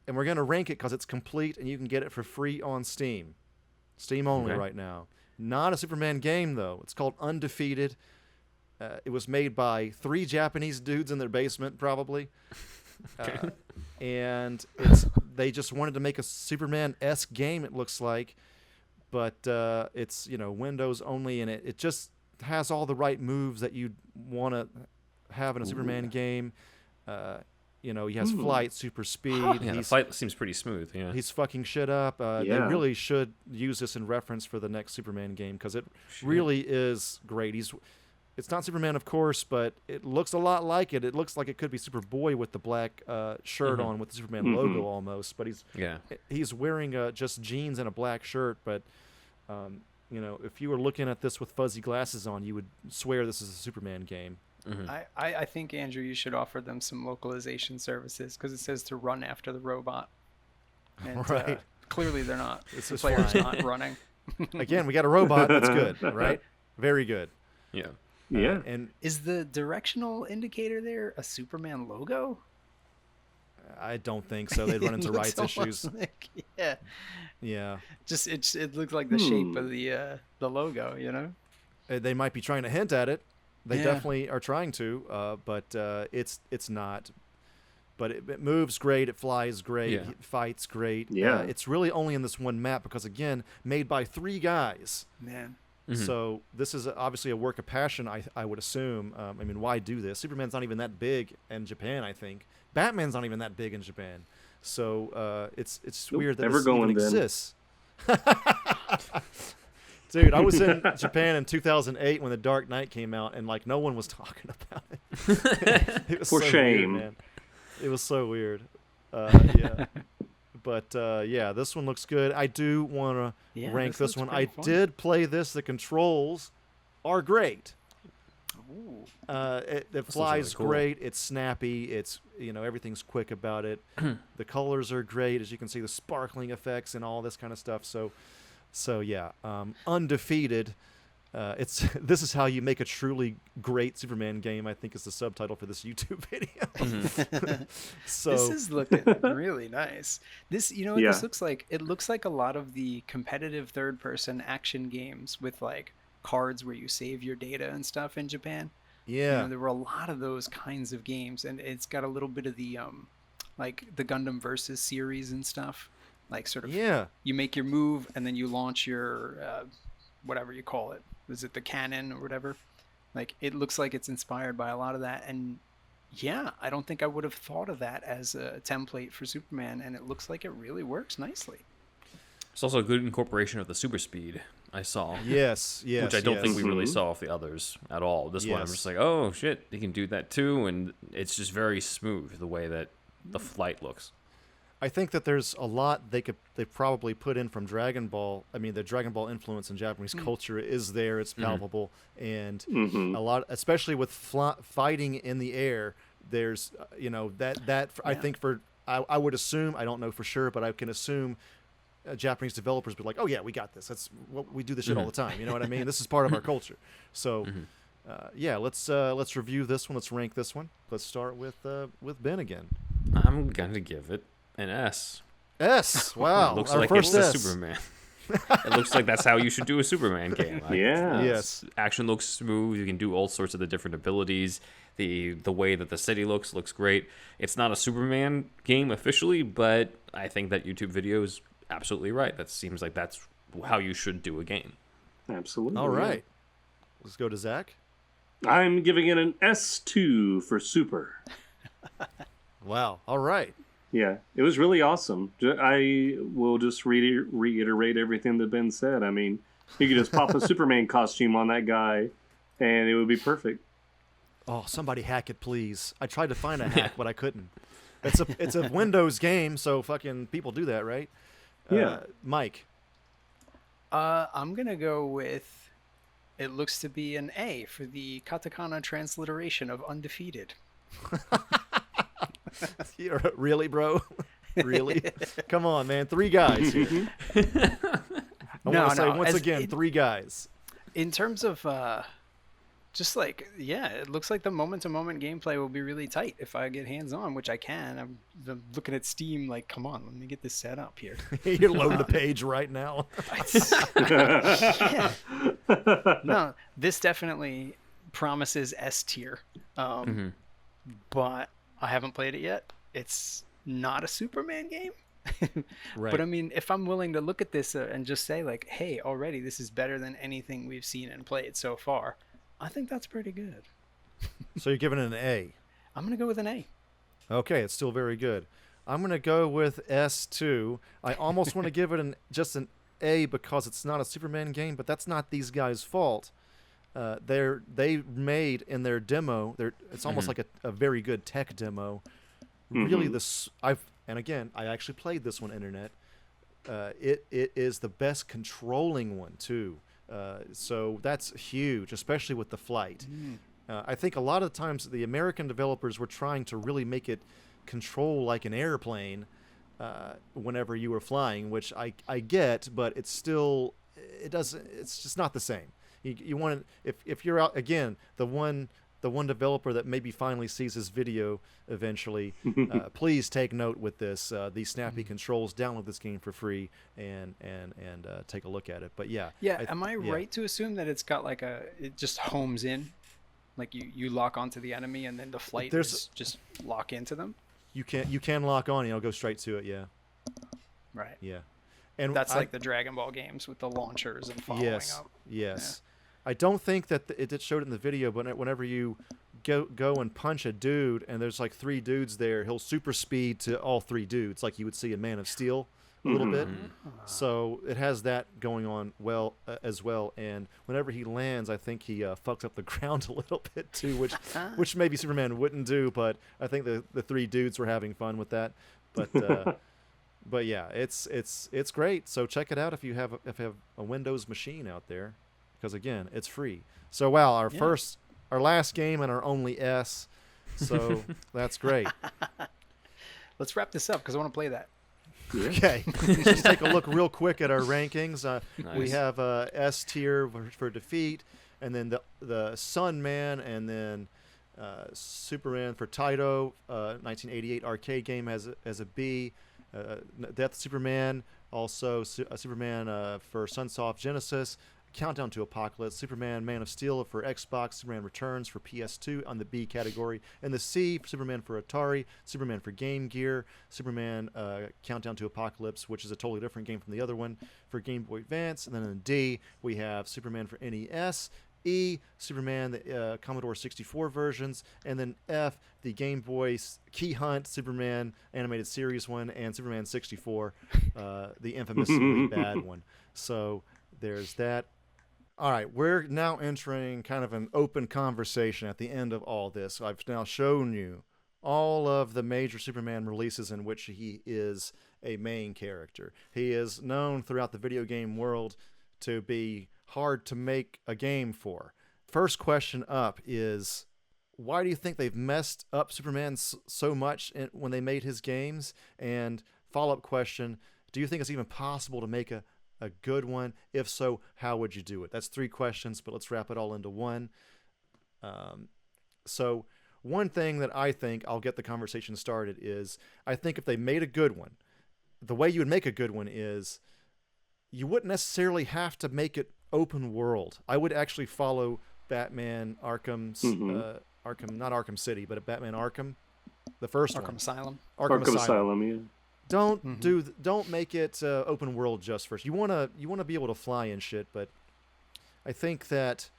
and we're gonna rank it because it's complete and you can get it for free on Steam. Steam only Okay. right now. Not a Superman game though. It's called Undefeated. It was made by 3 Japanese dudes in their basement, probably. And they just wanted to make a Superman-esque game, it looks like. But it's, Windows only, and it just has all the right moves that you'd want to have in a Superman game. He has flight, super speed. Yeah, the fight seems pretty smooth, yeah. He's fucking shit up. They Yeah. really should use this in reference for the next Superman game because it really is great. It's not Superman, of course, but it looks a lot like it. It looks like it could be Superboy with the black shirt on with the Superman logo almost. But he's wearing just jeans and a black shirt. But if you were looking at this with fuzzy glasses on, you would swear this is a Superman game. I think, Andrew, you should offer them some localization services because it says to run after the robot. And, Right. Clearly they're not. It's The just player's fine. not running. Again, we got a robot. That's good, right? Very good. Yeah. Yeah. And Is the directional indicator there a Superman logo? I don't think so. They'd run into It looks rights issues. almost like- yeah. Yeah. Just it looks like the shape of the logo, They might be trying to hint at it. They Yeah. definitely are trying to, but it's not. But it moves great. It flies great. Yeah. It fights great. Yeah. It's really only in this one map because, again, made by 3 guys. Man. So this is obviously a work of passion, I would assume. Why do this? Superman's not even that big in Japan, I think. Batman's not even that big in Japan. So it's weird that never this even going then. exists. Dude, I was in Japan in 2008 when The Dark Knight came out, and no one was talking about it. It was For so shame. weird, man. It was so weird. Yeah. But yeah, this one looks good. I do want to rank this one. I did play this. The controls are great. Ooh. It flies really cool. Great. It's snappy. It's everything's quick about it. The colors are great, as you can see, the sparkling effects and all this kind of stuff. So yeah, Undefeated. This is how you make a truly great Superman game, I think, is the subtitle for this YouTube video. So this is looking really nice. This, what this looks like? It looks like a lot of the competitive third-person action games with like cards where you save your data and stuff in Japan. Yeah, there were a lot of those kinds of games, and it's got a little bit of the like the Gundam Versus series and stuff. Like sort of, you make your move and then you launch your whatever you call it. Is it the cannon or whatever? Like, it looks like it's inspired by a lot of that. And yeah, I don't think I would have thought of that as a template for Superman, and it looks like it really works nicely. It's also a good incorporation of the super speed I saw. Yes. Which I don't think we really saw off the others at all. This one, I'm just like, oh shit, you can do that too, and it's just very smooth the way that the flight looks. I think that there's a lot they probably put in from Dragon Ball. I mean, the Dragon Ball influence in Japanese culture is there. It's palpable, and a lot, especially with fighting in the air. There's, I think I would assume, I don't know for sure, but I can assume Japanese developers be like, oh yeah, we got this. That's what we do. This shit all the time. You know what I mean? This is part of our culture. So, yeah, let's review this one. Let's rank this one. Let's start with Ben again. I'm gonna give it an S. Wow. It looks like it's a Superman. It looks like that's how you should do a Superman game. Like, yes. Action looks smooth. You can do all sorts of the different abilities. The way that the city looks great. It's not a Superman game officially, but I think that YouTube video is absolutely right. That seems like that's how you should do a game. Absolutely. All right. Let's go to Zach. I'm giving it an S2 for Super. Wow. All right. Yeah, it was really awesome. I will just reiterate everything that Ben said. I mean, you could just pop a Superman costume on that guy, and it would be perfect. Oh, somebody hack it, please. I tried to find a hack, but I couldn't. It's a Windows game, so fucking people do that, right? Yeah. Mike. I'm going to go with, it looks to be an A for the katakana transliteration of Undefeated. Really, bro? Really? Come on, man. 3 guys here. I want to say once again, 3 guys. In terms of just like, it looks like the moment-to-moment gameplay will be really tight if I get hands-on, which I can. I'm looking at Steam like, come on, let me get this set up here. You're loading the page right now. No, this definitely promises S tier. But I haven't played it yet. It's not a Superman game. Right. But I mean, if I'm willing to look at this and just say like, hey, already this is better than anything we've seen and played so far, I think that's pretty good. So you're giving it an A? I'm going to go with an A. Okay, it's still very good. I'm going to go with S2. I almost want to give it just an A because it's not a Superman game, but that's not these guys' fault. They made in their demo, it's almost like a very good tech demo. Really, and again, I actually played this one internet. It is the best controlling one too. So that's huge, especially with the flight. I think a lot of times the American developers were trying to really make it control like an airplane whenever you were flying, which I get, but it's still, it's just not the same. You want to, if you're out again, the one developer that maybe finally sees this video eventually, please take note with this. These snappy controls. Download this game for free and take a look at it. But am I right to assume that it's got like it just homes in, like you lock onto the enemy and then the flight is just lock into them? You can lock on. It'll go straight to it. Yeah. Right. Yeah. And that's like the Dragon Ball games with the launchers and following up. Yes. Yeah. I don't think that it showed it in the video, but whenever you go and punch a dude and there's like 3 dudes there, he'll super speed to all 3 dudes, like you would see in Man of Steel a little bit. So it has that going on as well. And whenever he lands, I think he fucks up the ground a little bit too, which maybe Superman wouldn't do. But I think the 3 dudes were having fun with that. But But yeah, it's great. So check it out if you have a Windows machine out there, because again, it's free. So wow, our last game and our only S. So that's great. Let's wrap this up because I want to play that. Okay, let's just take a look real quick at our rankings. Nice. We have S tier for Defeat, and then the Sun Man, and then Superman for Taito, 1988 arcade game as a B. Death Superman, also Superman for Sunsoft Genesis. Countdown to Apokolips, Superman Man of Steel for Xbox, Superman Returns for PS2 on the B category, and the C, Superman for Atari, Superman for Game Gear, Superman Countdown to Apokolips, which is a totally different game from the other one, for Game Boy Advance, and then in D, we have Superman for NES, E, Superman, the Commodore 64 versions, and then F, the Game Boy Key Hunt, Superman animated series one, and Superman 64, the infamously bad one. So there's that. All right, we're now entering kind of an open conversation at the end of all this. I've now shown you all of the major Superman releases in which he is a main character. He is known throughout the video game world to be hard to make a game for. First question up is, why do you think they've messed up Superman so much when they made his games? And follow-up question, do you think it's even possible to make a good one? If so, how would you do it? That's 3 questions, but let's wrap it all into one. So one thing that I think I'll get the conversation started is, I think if they made a good one, the way you would make a good one is you wouldn't necessarily have to make it open world. I would actually follow Batman Arkham's Arkham, not Arkham City, but Batman Arkham, the first one. Asylum. Arkham Asylum, yeah. Don't make it open world just first. You wanna be able to fly and shit, but I think that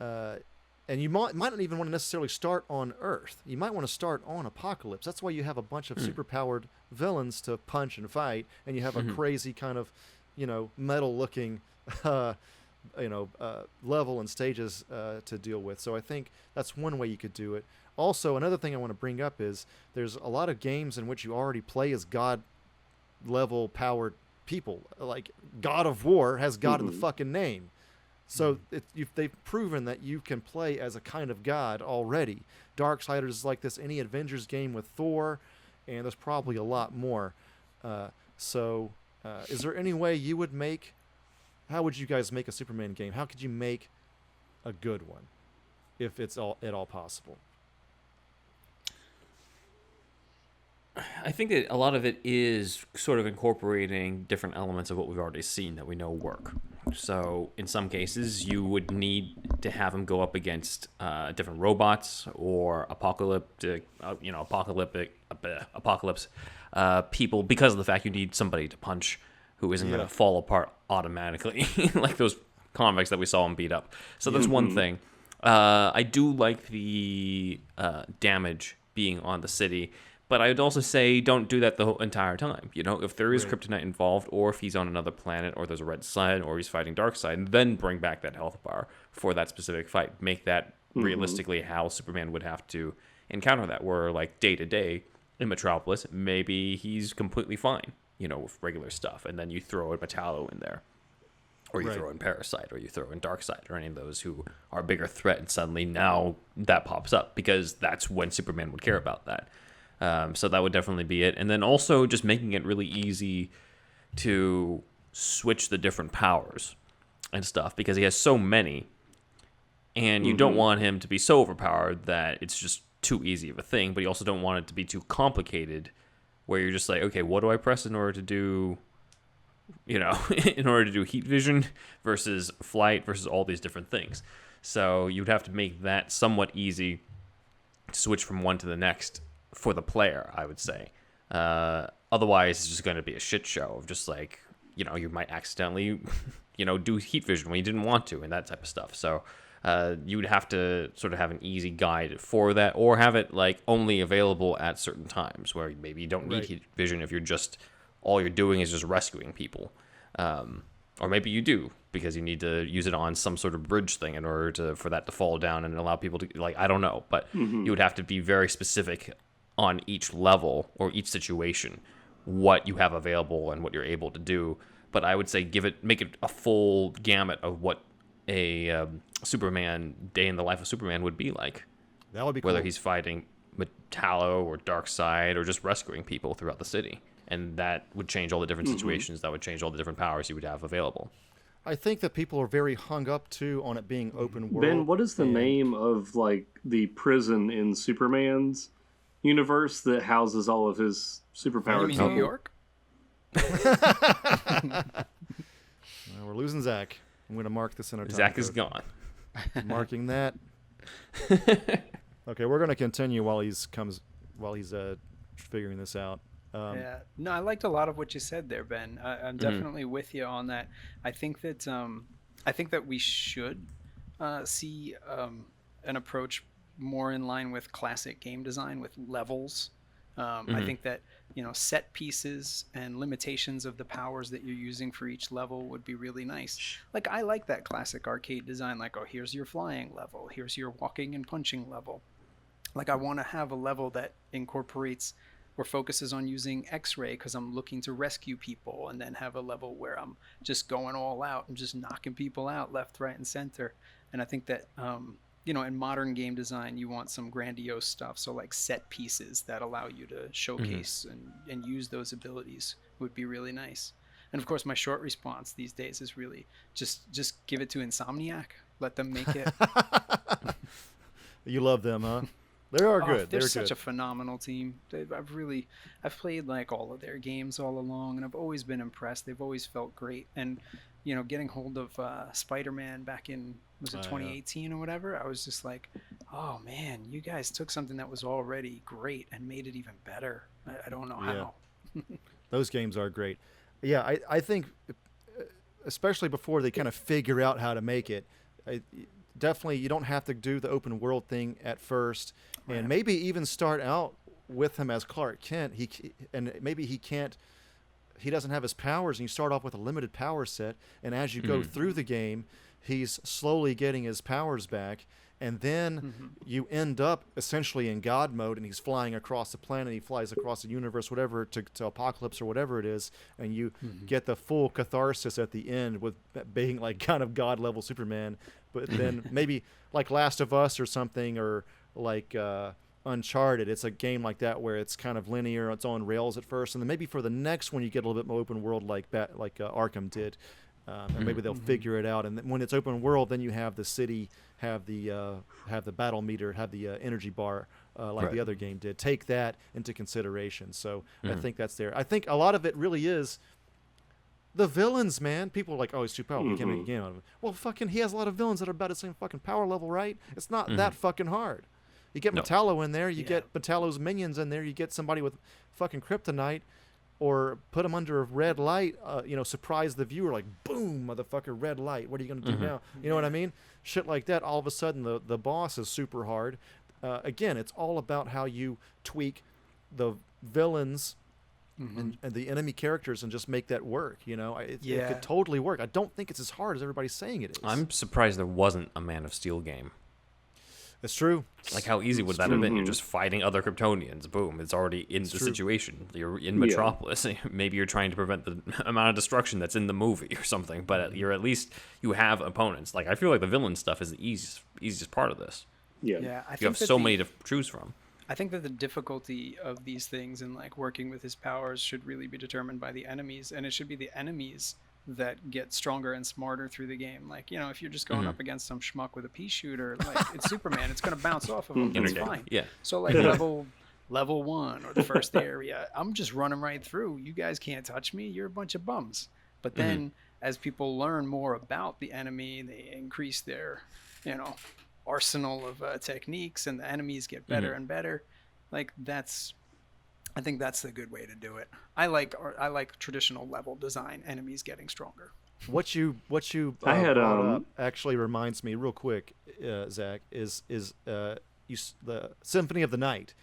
and you might not even want to necessarily start on Earth. You might want to start on Apokolips. That's why you have a bunch of superpowered villains to punch and fight, and you have a crazy kind of, metal looking level and stages to deal with. So I think that's one way you could do it. Also, another thing I want to bring up is there's a lot of games in which you already play as God-level powered people. Like God of War has God in the fucking name. So they've proven that you can play as a kind of God already. Darksiders is like this, any Avengers game with Thor, and there's probably a lot more. Is there any way you would make... How would you guys make a Superman game? How could you make a good one, if it's at all possible? I think that a lot of it is sort of incorporating different elements of what we've already seen that we know work. So in some cases, you would need to have him go up against different robots or apocalypse people, because of the fact you need somebody to punch who isn't going to fall apart automatically, like those convicts that we saw him beat up. So that's one thing. I do like the damage being on the city, but I would also say don't do that the whole entire time. If there is kryptonite involved, or if he's on another planet, or there's a red sun, or he's fighting Darkseid, then bring back that health bar for that specific fight. Make that realistically how Superman would have to encounter that, where like day to day in Metropolis, maybe he's completely fine, with regular stuff, and then you throw a Metallo in there, or you throw in Parasite, or you throw in Darkseid, or any of those who are a bigger threat, and suddenly now that pops up, because that's when Superman would care about that. So that would definitely be it. And then also just making it really easy to switch the different powers and stuff, because he has so many, and you don't want him to be so overpowered that it's just too easy of a thing, but you also don't want it to be too complicated, where you're just like, okay, what do I press in order to do, in order to do heat vision versus flight versus all these different things. So you'd have to make that somewhat easy to switch from one to the next for the player, I would say. Otherwise, it's just going to be a shit show of just like, you might accidentally, do heat vision when you didn't want to, and that type of stuff. So you would have to sort of have an easy guide for that, or have it like only available at certain times where maybe you don't need heat vision if all you're doing is just rescuing people. Or maybe you do, because you need to use it on some sort of bridge thing in order for that to fall down and allow people to, I don't know, but you would have to be very specific on each level or each situation what you have available and what you're able to do. But I would say make it a full gamut of what a Superman day in the life of Superman would be like. That would be whether cool. he's fighting Metallo or Darkseid or just rescuing people throughout the city, and that would change all the different situations. That would change all the different powers he would have available. I think that people are very hung up too on it being open world. Ben, what is the name of like the prison in Superman's universe that houses all of his superpowers? You mean New York? Well, we're losing Zach. I'm going to mark this in our time Zack code. is gone. Marking that. Okay, we're going to continue while he's figuring this out. Yeah, no, I liked a lot of what you said there, Ben. I'm definitely with you on that. I think that we should see an approach more in line with classic game design with levels. I think that set pieces and limitations of the powers that you're using for each level would be really nice. Like I like that classic arcade design. Like, oh, here's your flying level, here's your walking and punching level. Like I want to have a level that incorporates or focuses on using X-ray because I'm looking to rescue people, and then have a level where I'm just going all out and just knocking people out left, right, and center. And I think that in modern game design, you want some grandiose stuff. So like set pieces that allow you to showcase and use those abilities would be really nice. And of course, my short response these days is really just give it to Insomniac. Let them make it. You love them, huh? They are good. They're such a phenomenal team. I've played like all of their games all along, and I've always been impressed. They've always felt great. And getting hold of Spider-Man back in 2018 or whatever, I was just like, oh man, you guys took something that was already great and made it even better. I don't know how. Those games are great. Yeah, I think, especially before they kind of figure out how to make it, definitely you don't have to do the open world thing at first, and maybe even start out with him as Clark Kent. He doesn't have his powers, and you start off with a limited power set, and as you go through the game, he's slowly getting his powers back, and then you end up essentially in God mode, and he's flying across the planet, he flies across the universe, whatever, to Apokolips or whatever it is, and you get the full catharsis at the end with being like kind of God level Superman. But then maybe like Last of Us or something, or like Uncharted, it's a game like that where it's kind of linear, it's on rails at first, and then maybe for the next one you get a little bit more open world like Arkham did. And maybe they'll figure it out. And then when it's open world, then you have the city, have the battle meter, have the energy bar, like the other game did. Take that into consideration. So I think that's there. I think a lot of it really is the villains, man. People are like, oh, he's too powerful. We can't make a game out of him. Well, fucking, he has a lot of villains that are about the same fucking power level, right? It's not that fucking hard. You get Metallo in there. You get Metallo's minions in there. You get somebody with fucking kryptonite. Or put them under a red light, surprise the viewer, like, boom, motherfucker, red light. What are you going to do now? You know what I mean? Shit like that. All of a sudden, the boss is super hard. Again, it's all about how you tweak the villains and the enemy characters and just make that work. It could totally work. I don't think it's as hard as everybody's saying it is. I'm surprised there wasn't a Man of Steel game. It's true. Like, how easy would that have been? You're just fighting other Kryptonians. Boom. It's already in the situation. You're in Metropolis. Maybe you're trying to prevent the amount of destruction that's in the movie or something, but you have opponents. Like, I feel like the villain stuff is the easiest part of this. Yeah. You have so many to choose from. I think that the difficulty of these things and like working with his powers should really be determined by the enemies, and it should be the enemies that get stronger and smarter through the game. Like, if you're just going up against some schmuck with a pea shooter, like, it's Superman, it's going to bounce off of him. It's fine. Yeah. So like level 1 or the first area, I'm just running right through. You guys can't touch me. You're a bunch of bums. But then as people learn more about the enemy, they increase their, arsenal of techniques, and the enemies get better and better. Like, I think that's the good way to do it. I like traditional level design, enemies getting stronger. What you I had brought up actually reminds me real quick, Zach, is the Symphony of the Night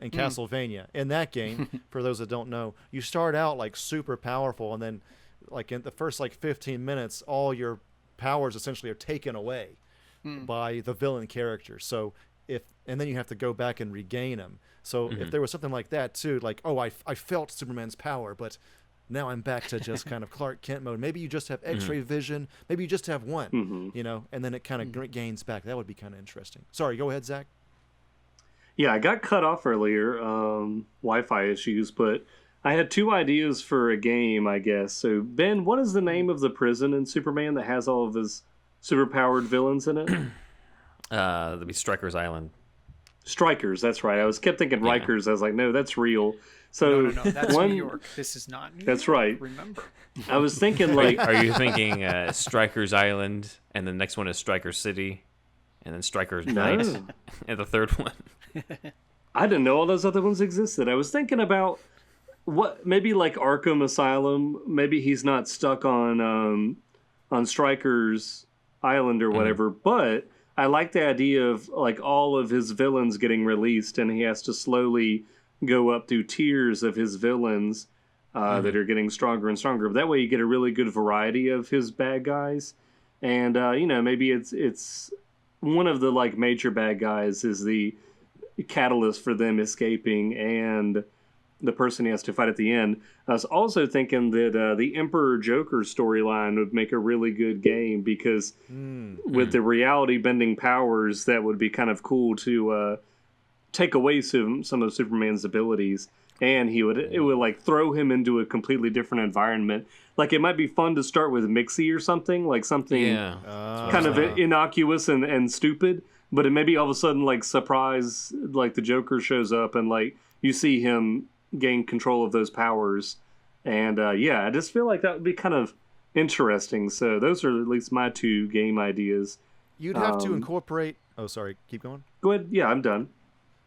in Castlevania. In that game, for those that don't know, you start out like super powerful, and then like in the first like 15 minutes, all your powers essentially are taken away by the villain character. So and then you have to go back and regain them. So if there was something like that too, like, oh, I felt Superman's power, but now I'm back to just kind of Clark Kent mode. Maybe you just have X-ray vision. Maybe you just have one, and then it kind of gains back. That would be kind of interesting. Sorry, go ahead, Zach. Yeah, I got cut off earlier, Wi-Fi issues, but I had 2 ideas for a game, I guess. So, Ben, what is the name of the prison in Superman that has all of his superpowered villains in it? That'd be Stryker's Island. Strikers, that's right. Kept thinking Rikers. I was like, no, that's real. So No, that's New York. This is not New That's York. right. Remember. I was thinking like, Are you thinking Stryker's Island, and the next one is Stryker City, and then Stryker's Night, and the third one? I didn't know all those other ones existed. I was thinking about maybe like Arkham Asylum. Maybe he's not stuck on Stryker's Island or whatever, but I like the idea of like all of his villains getting released, and he has to slowly go up through tiers of his villains that are getting stronger and stronger. But that way you get a really good variety of his bad guys. And, maybe it's one of the like major bad guys is the catalyst for them escaping and the person he has to fight at the end. I was also thinking that the Emperor Joker storyline would make a really good game because with the reality bending powers, that would be kind of cool to take away some of Superman's abilities, and it would like throw him into a completely different environment. Like it might be fun to start with Mixie or something, like something kind of innocuous and stupid, but it maybe all of a sudden like surprise, like the Joker shows up and like you see him gain control of those powers, and I just feel like that would be kind of interesting. So those are at least my 2 game ideas. You'd have to incorporate. Oh, sorry. Keep going. Go ahead. Yeah, I'm done.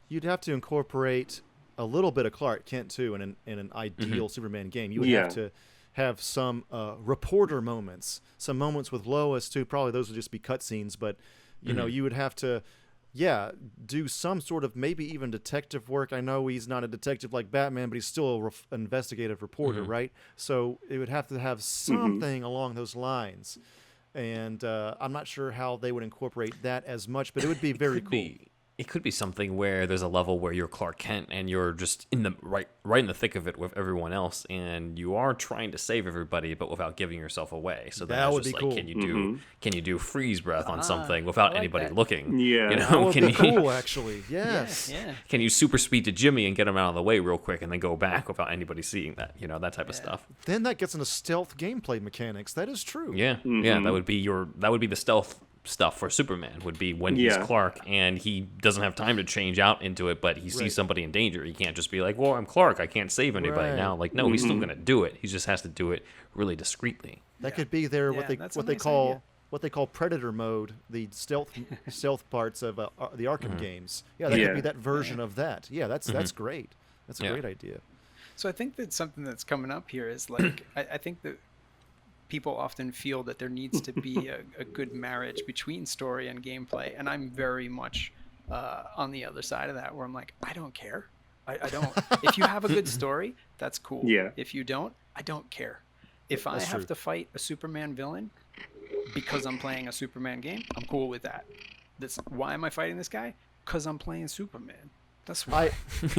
You'd have to incorporate a little bit of Clark Kent too in an ideal Superman game. You would have to have some reporter moments, some moments with Lois too. Probably those would just be cutscenes, but you know, you would have to, do some sort of maybe even detective work. I know he's not a detective like Batman, but he's still an investigative reporter, right? So it would have to have something along those lines. And I'm not sure how they would incorporate that as much, but it would be very cool. It could be something where there's a level where you're Clark Kent and you're just in the right in the thick of it with everyone else, and you are trying to save everybody, but without giving yourself away. So that would be cool. Can you do freeze breath on something without anybody looking? Yeah, that would be cool. Actually, yes. Yeah. Can you super speed to Jimmy and get him out of the way real quick, and then go back without anybody seeing that? You know, that type of stuff. Then that gets into stealth gameplay mechanics. That is true. Yeah, that would be the stealth stuff for Superman, would be when he's Clark and he doesn't have time to change out into it, but he sees somebody in danger. He can't just be like, well, I'm Clark, I can't save anybody now. Like, no, he's still going to do it. He just has to do it really discreetly. That could be their what they call Predator mode, the stealth parts of the Arkham games. Yeah, that could be that version of that. Yeah, that's great. That's a great idea. So I think that something that's coming up here is like I think that people often feel that there needs to be a good marriage between story and gameplay, and I'm very much on the other side of that, where I'm like, I don't care. I don't. If you have a good story, that's cool. Yeah. If you don't, I don't care. If I have to fight a Superman villain because I'm playing a Superman game, I'm cool with that. Why am I fighting this guy? Because I'm playing Superman. That's why.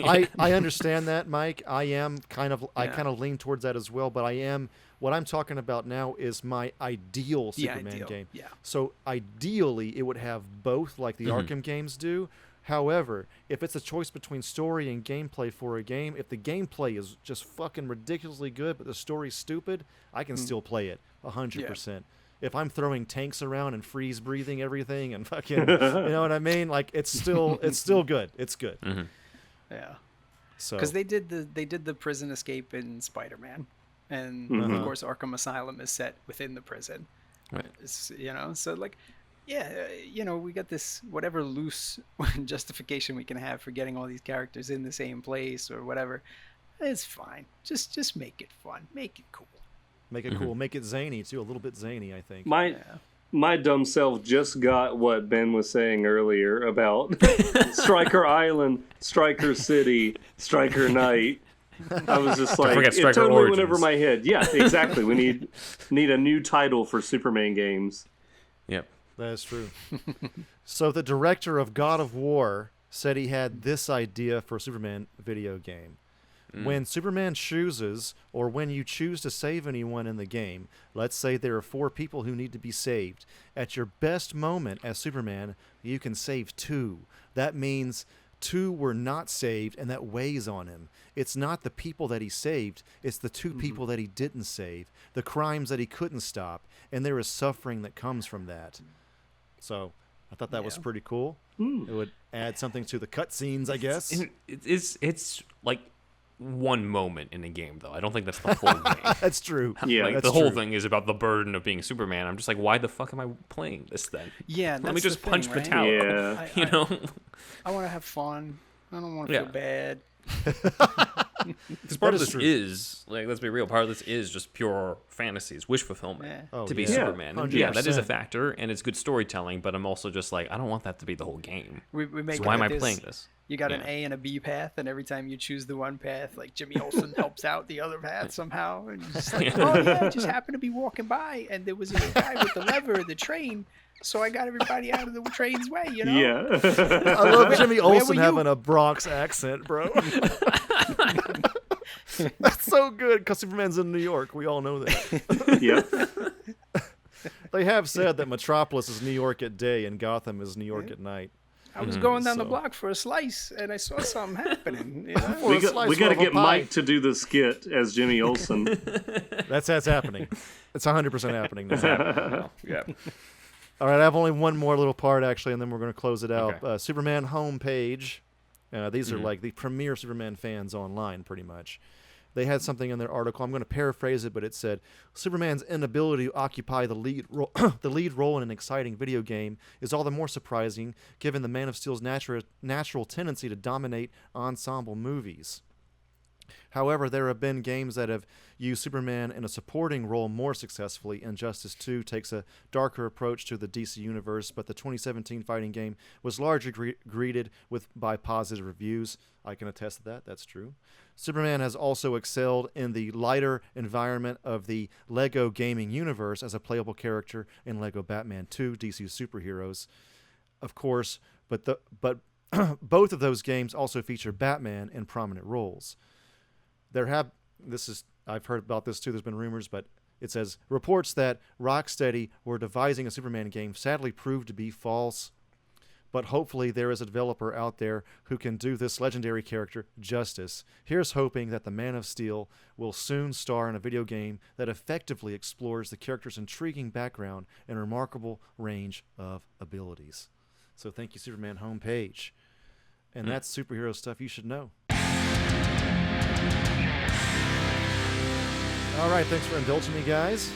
I understand that, Mike. I kind of lean towards that as well, but what I'm talking about now is my ideal Superman game. Yeah. So ideally, it would have both, like the Arkham games do. However, if it's a choice between story and gameplay for a game, if the gameplay is just fucking ridiculously good, but the story's stupid, I can still play it 100%. If I'm throwing tanks around and freeze breathing everything and fucking, you know what I mean? Like it's still good. It's good. Yeah. So because they did the prison escape in Spider-Man. And of course, Arkham Asylum is set within the prison. Right. So like, we got this whatever loose justification we can have for getting all these characters in the same place or whatever. It's fine. Just make it fun. Make it cool. Make it cool. Make it zany too. A little bit zany, I think. My dumb self just got what Ben was saying earlier about Stryker Island, Stryker City, Stryker Night. I was just like, it totally Origins. went over my head. Yeah, exactly. We need a new title for Superman games. Yep. That is true. So the director of God of War said he had this idea for a Superman video game. When Superman chooses, or when you choose to save anyone in the game, let's say there are 4 people who need to be saved. At your best moment as Superman, you can save 2. That means 2 were not saved, and that weighs on him. It's not the people that he saved, it's the 2 people that he didn't save, the crimes that he couldn't stop, and there is suffering that comes from that. So I thought that was pretty cool. It would add something to the cutscenes, I guess. It's like one moment in a game, though. I don't think that's the whole game. That's true. Yeah, like, that's the whole true. thing is about the burden of being Superman. I'm just like, why the fuck am I playing this then? Yeah, Let me that's just the punch thing, right? Metallica. Yeah. You know? I want to have fun. I don't want to Yeah. feel bad. Because part of is this true. is, like, let's be real, part of this is just pure fantasies, wish fulfillment Yeah. Oh, to be yeah. Superman. And 100%. yeah, that is a factor, and it's good storytelling, but I'm also just like, I don't want that to be the whole game. We make So it why am like I this. playing this? You got an Yeah. A and a B path, and every time you choose the one path, like Jimmy Olsen helps out the other path somehow. And you're just like, oh yeah, I just happened to be walking by, and there was a guy with the lever of the train, so I got everybody out of the train's way, you know? Yeah. I love Jimmy Olsen were you? having a Bronx accent, bro. That's so good because Superman's in New York. We all know that. Yep. They have said that Metropolis is New York at day and Gotham is New York at night. I was going down the So- block for a slice, and I saw something happening. You know? For We a got slice to of a get pie. Mike to do the skit as Jimmy Olsen. That's happening. It's 100% happening now. Yeah. All right, I have only one more little part actually, and then we're going to close it out. Okay. Superman homepage. These are like the premier Superman fans online, pretty much. They had something in their article. I'm going to paraphrase it, but it said Superman's inability to occupy the lead role in an exciting video game is all the more surprising, given the Man of Steel's natural tendency to dominate ensemble movies. However, there have been games that have used Superman in a supporting role more successfully. Injustice 2 takes a darker approach to the DC universe, but the 2017 fighting game was largely greeted by positive reviews. I can attest to that. That's true. Superman has also excelled in the lighter environment of the LEGO gaming universe as a playable character in LEGO Batman 2, DC's superheroes. Of course, but both of those games also feature Batman in prominent roles. I've heard about this too, there's been rumors, but it says reports that Rocksteady were devising a Superman game sadly proved to be false, but hopefully there is a developer out there who can do this legendary character justice. Here's hoping that the Man of Steel will soon star in a video game that effectively explores the character's intriguing background and remarkable range of abilities. So thank you, Superman homepage. And that's superhero stuff you should know. All right, thanks for indulging me, guys.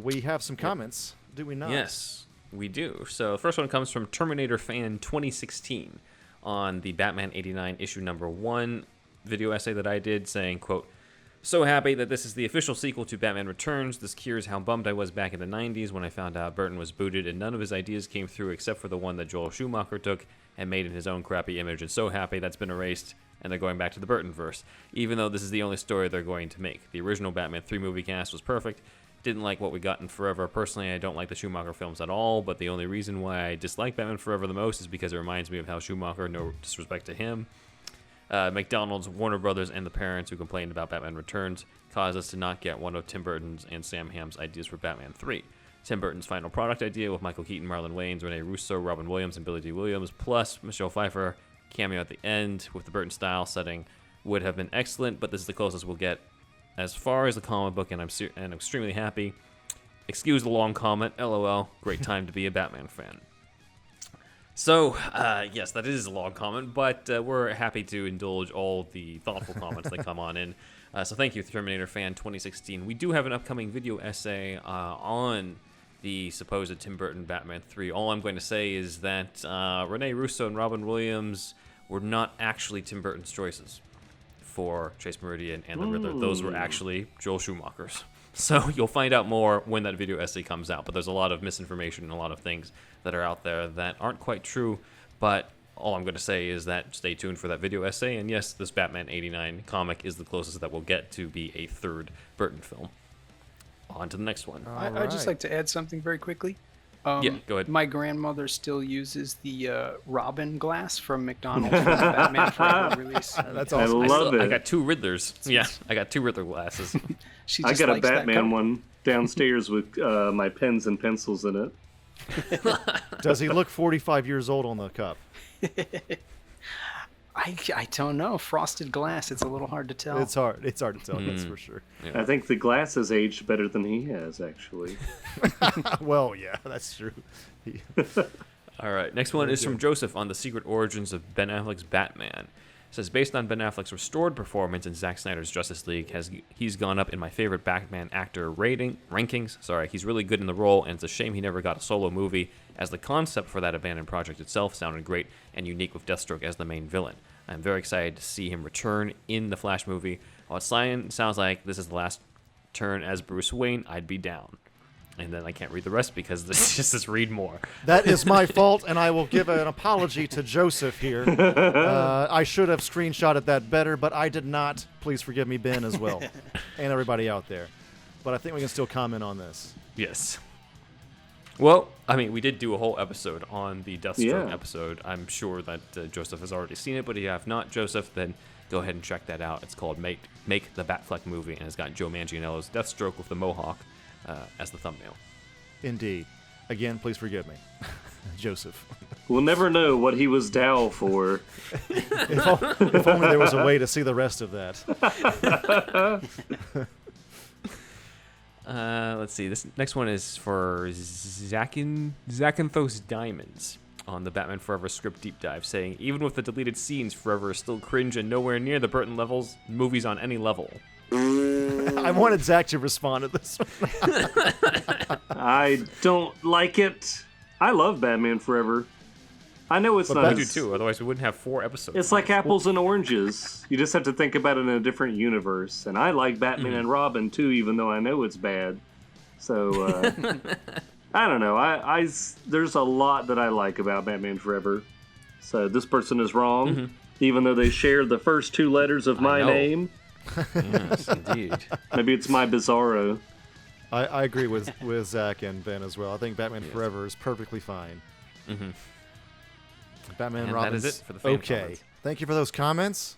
We have some comments, do we not? Yes, we do. So the first one comes from Terminator Fan 2016 on the Batman 89 issue number 1 video essay that I did saying, quote, "So happy that this is the official sequel to Batman Returns. This cures how bummed I was back in the 90s when I found out Burton was booted and none of his ideas came through except for the one that Joel Schumacher took and made in his own crappy image. And so happy that's been erased and they're going back to the Burtonverse, even though this is the only story they're going to make. The original Batman 3 movie cast was perfect. Didn't like what we got in Forever. Personally, I don't like the Schumacher films at all, but the only reason why I dislike Batman Forever the most is because it reminds me of how Schumacher, no disrespect to him, McDonald's, Warner Brothers, and the parents who complained about Batman Returns caused us to not get one of Tim Burton's and Sam Hamm's ideas for Batman 3. Tim Burton's final product idea with Michael Keaton, Marlon Wayans, Rene Russo, Robin Williams, and Billy D. Williams, plus Michelle Pfeiffer cameo at the end with the Burton style setting would have been excellent, but this is the closest we'll get as far as the comic book, and I'm extremely happy. Excuse the long comment, LOL, great time to be a Batman fan." So, yes, that is a long comment, but we're happy to indulge all the thoughtful comments that come on in. So thank you, Terminator Fan 2016. We do have an upcoming video essay on the supposed Tim Burton Batman 3. All I'm going to say is that Rene Russo and Robin Williams were not actually Tim Burton's choices for Chase Meridian and the Riddler. Those were actually Joel Schumacher's. So you'll find out more when that video essay comes out, but there's a lot of misinformation and a lot of things that are out there that aren't quite true, but all I'm going to say is that stay tuned for that video essay, and yes, this Batman 89 comic is the closest that we'll get to be a third Burton film. On to the next one. I'd just like to add something very quickly. Yeah, go ahead. My grandmother still uses the Robin glass from McDonald's for the Batman Forever release. That's awesome. I love it. I got 2 Riddlers. Yeah, I got 2 Riddler glasses. She I just got a likes that Batman cover. one downstairs with my pens and pencils in it. Does he look 45 years old on the cup? I don't know. Frosted glass. It's a little hard to tell. It's hard to tell, that's for sure. Yeah. I think the glass has aged better than he has, actually. Well, yeah, that's true. All right, next one is from Joseph on the secret origins of Ben Affleck's Batman. It says, based on Ben Affleck's restored performance in Zack Snyder's Justice League, he's gone up in my favorite Batman actor rankings. Sorry, he's really good in the role, and it's a shame he never got a solo movie, as the concept for that abandoned project itself sounded great and unique with Deathstroke as the main villain. I'm very excited to see him return in the Flash movie. While it sounds like this is the last turn as Bruce Wayne, I'd be down. And then I can't read the rest because this just says read more. That is my fault, and I will give an apology to Joseph here. I should have screenshotted that better, but I did not. Please forgive me, Ben, as well, and everybody out there. But I think we can still comment on this. Yes. Well, I mean, we did do a whole episode on the Deathstroke episode. I'm sure that Joseph has already seen it, but if you have not, Joseph, then go ahead and check that out. It's called Make the Batfleck Movie, and it's got Joe Manganiello's Deathstroke with the mohawk as the thumbnail. Indeed. Again, please forgive me, Joseph. We'll never know what he was Dow for. If only there was a way to see the rest of that. Let's see. This next one is for Zackanthos Diamonds on the Batman Forever script deep dive, saying, even with the deleted scenes, Forever is still cringe and nowhere near the Burton levels movies on any level. I wanted Zach to respond to this one. I don't like it. I love Batman Forever. I know it's not. I do too. Otherwise, we wouldn't have 4 episodes. It's like apples and oranges. You just have to think about it in a different universe. And I like Batman and Robin too, even though I know it's bad. So I don't know. There's a lot that I like about Batman Forever. So this person is wrong, even though they share the first 2 letters of my name. Yes, indeed. Maybe it's my Bizarro. I agree with Zach and Ben as well. I think Batman Forever is perfectly fine. Mm-hmm. Batman and Robin's that is it for the fan okay. comments. Thank you for those comments.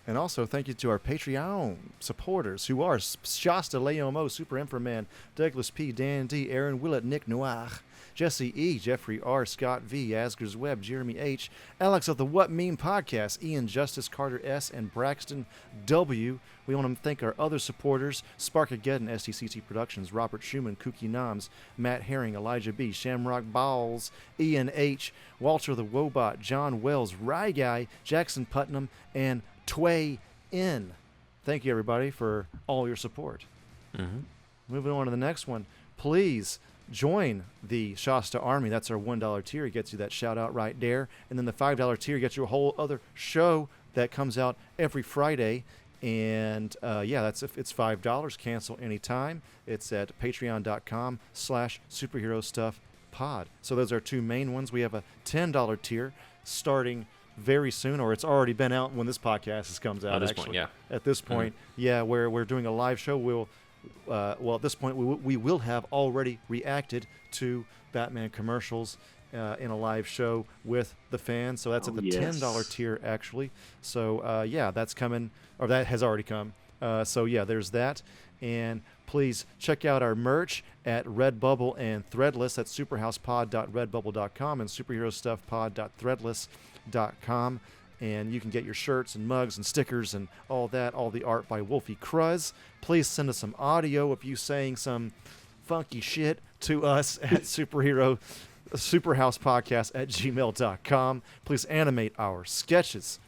And also thank you to our Patreon supporters who are Shasta Leomo, Super Inframan, Douglas P, Dan D, Aaron Willett, Nick Noir, Jesse E, Jeffrey R, Scott V, Asgers Webb, Jeremy H, Alex of the What Meme Podcast, Ian Justice, Carter S, and Braxton W. We want to thank our other supporters, Sparkageddon, STCT Productions, Robert Schumann, Kooky Noms, Matt Herring, Elijah B, Shamrock Balls, Ian H, Walter the Wobot, John Wells, Rye Guy, Jackson Putnam, and Tway N. Thank you, everybody, for all your support. Moving on to the next one. Please join the Shasta Army. That's our $1 tier. It gets you that shout out right there. And then the $5 tier gets you a whole other show that comes out every Friday. And it's $5. Cancel anytime. It's at patreon.com/superherostuffpod. So those are 2 main ones. We have a $10 tier starting very soon, or it's already been out when this podcast comes out. At this point, yeah. At this point, where we're doing a live show. At this point, we will have already reacted to Batman commercials in a live show with the fans. So that's at the $10 tier, actually. So, that's coming, or that has already come. There's that. And please check out our merch at Redbubble and Threadless. That's superhousepod.redbubble.com and superherostuffpod.threadless.com. And you can get your shirts and mugs and stickers and all that, all the art by Wolfie Cruz. Please send us some audio of you saying some funky shit to us at superhousepodcast@gmail.com. Please animate our sketches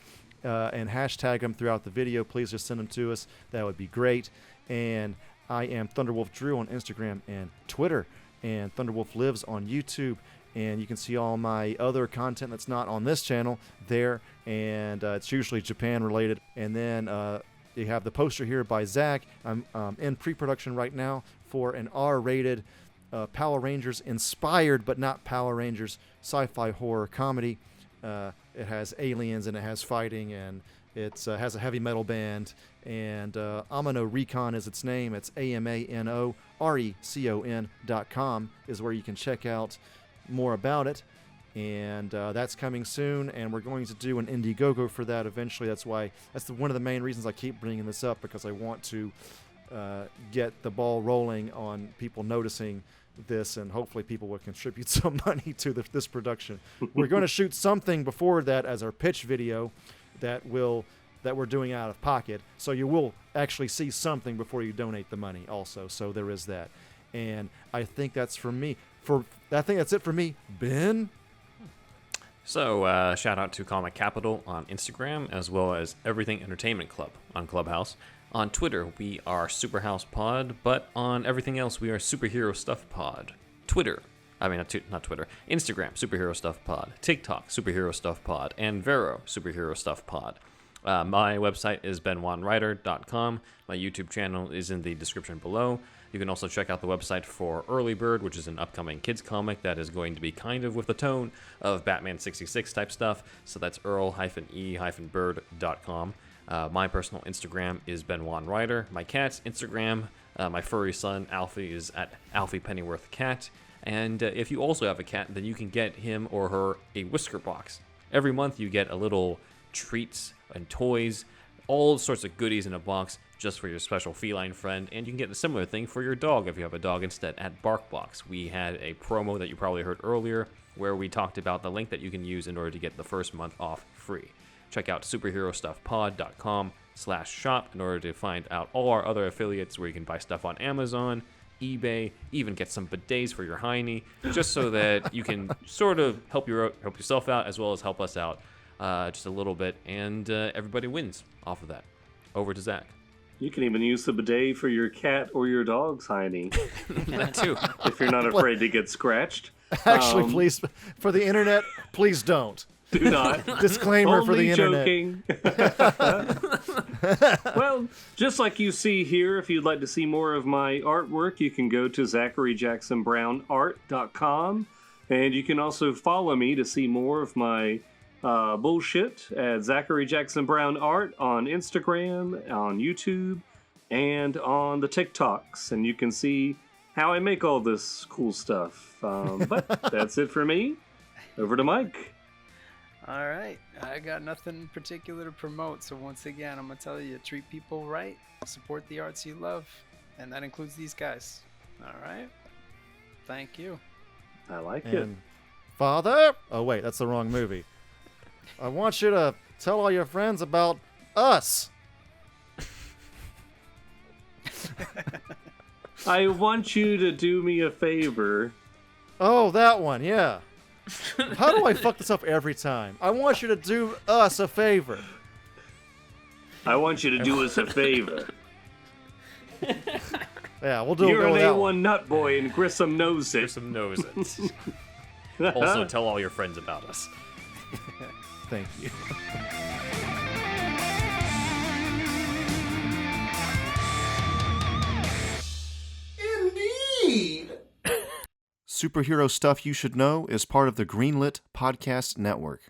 and hashtag them throughout the video. Please just send them to us. That would be great. And I am Thunderwolf Drew on Instagram and Twitter. And Thunderwolf lives on YouTube. And you can see all my other content that's not on this channel there. And it's usually Japan related. And then you have the poster here by Zack. I'm in pre-production right now for an R-rated Power Rangers inspired, but not Power Rangers, sci-fi horror comedy. It has aliens and it has fighting and It has a heavy metal band, and Amano Recon is its name. It's AMANORECON.com is where you can check out more about it. And that's coming soon, and we're going to do an Indiegogo for that eventually. That's one of the main reasons I keep bringing this up, because I want to get the ball rolling on people noticing this, and hopefully people will contribute some money to this production. We're going to shoot something before that as our pitch video that we're doing out of pocket, so you will actually see something before you donate the money also. So there is that, and I think that's from me. I think that's it for me. Ben. So, shout out to Comic Capital on Instagram, as well as Everything Entertainment Club on Clubhouse. On Twitter, we are SuperHousePod, but on everything else, we are Superhero Stuff Pod. Not Twitter. Instagram, Superhero Stuff Pod. TikTok, Superhero Stuff Pod. And Vero, Superhero Stuff Pod. My website is benjuanwriter.com. My YouTube channel is in the description below. You can also check out the website for Early Bird, which is an upcoming kids comic that is going to be kind of with the tone of Batman 66 type stuff. So that's earl-e-bird.com. My personal Instagram is benjuanwriter. My cat's Instagram, my furry son Alfie, is at Alfie Pennyworth Cat. And if you also have a cat, then you can get him or her a whisker box. Every month you get a little treats and toys, all sorts of goodies in a box just for your special feline friend, and you can get a similar thing for your dog if you have a dog instead at Barkbox. We had a promo that you probably heard earlier where we talked about the link that you can use in order to get the first month off free. Check out superherostuffpod.com/shop in order to find out all our other affiliates where you can buy stuff on Amazon, eBay, even get some bidets for your hiney, just so that you can sort of help yourself out as well as help us out just a little bit, and everybody wins off of that. Over to Zach. You can even use the bidet for your cat or your dog's hiney. That too. If you're not afraid to get scratched. Actually, please, for the internet, please don't. Do not. Disclaimer for the internet. Joking. Well, just like you see here, if you'd like to see more of my artwork, you can go to ZacharyJacksonBrownArt.com, and you can also follow me to see more of my bullshit at Zachary Jackson Brown Art on Instagram, on YouTube, and on the TikToks, and you can see how I make all this cool stuff. But that's it for me. Over to Mike. All right, I got nothing particular to promote, so once again, I'm going to tell you, treat people right, support the arts you love, and that includes these guys. All right? Thank you. I like it. Father? Oh, wait, that's the wrong movie. I want you to tell all your friends about us. I want you to do me a favor. Oh, that one, yeah. How do I fuck this up every time? I want you to do us a favor. I want you to do us a favor. Yeah, we'll do it. You're an A1 nut boy and Grissom knows it. Grissom knows it. Also, tell all your friends about us. Thank you. Indeed. Superhero Stuff You Should Know is part of the Greenlit Podcast Network.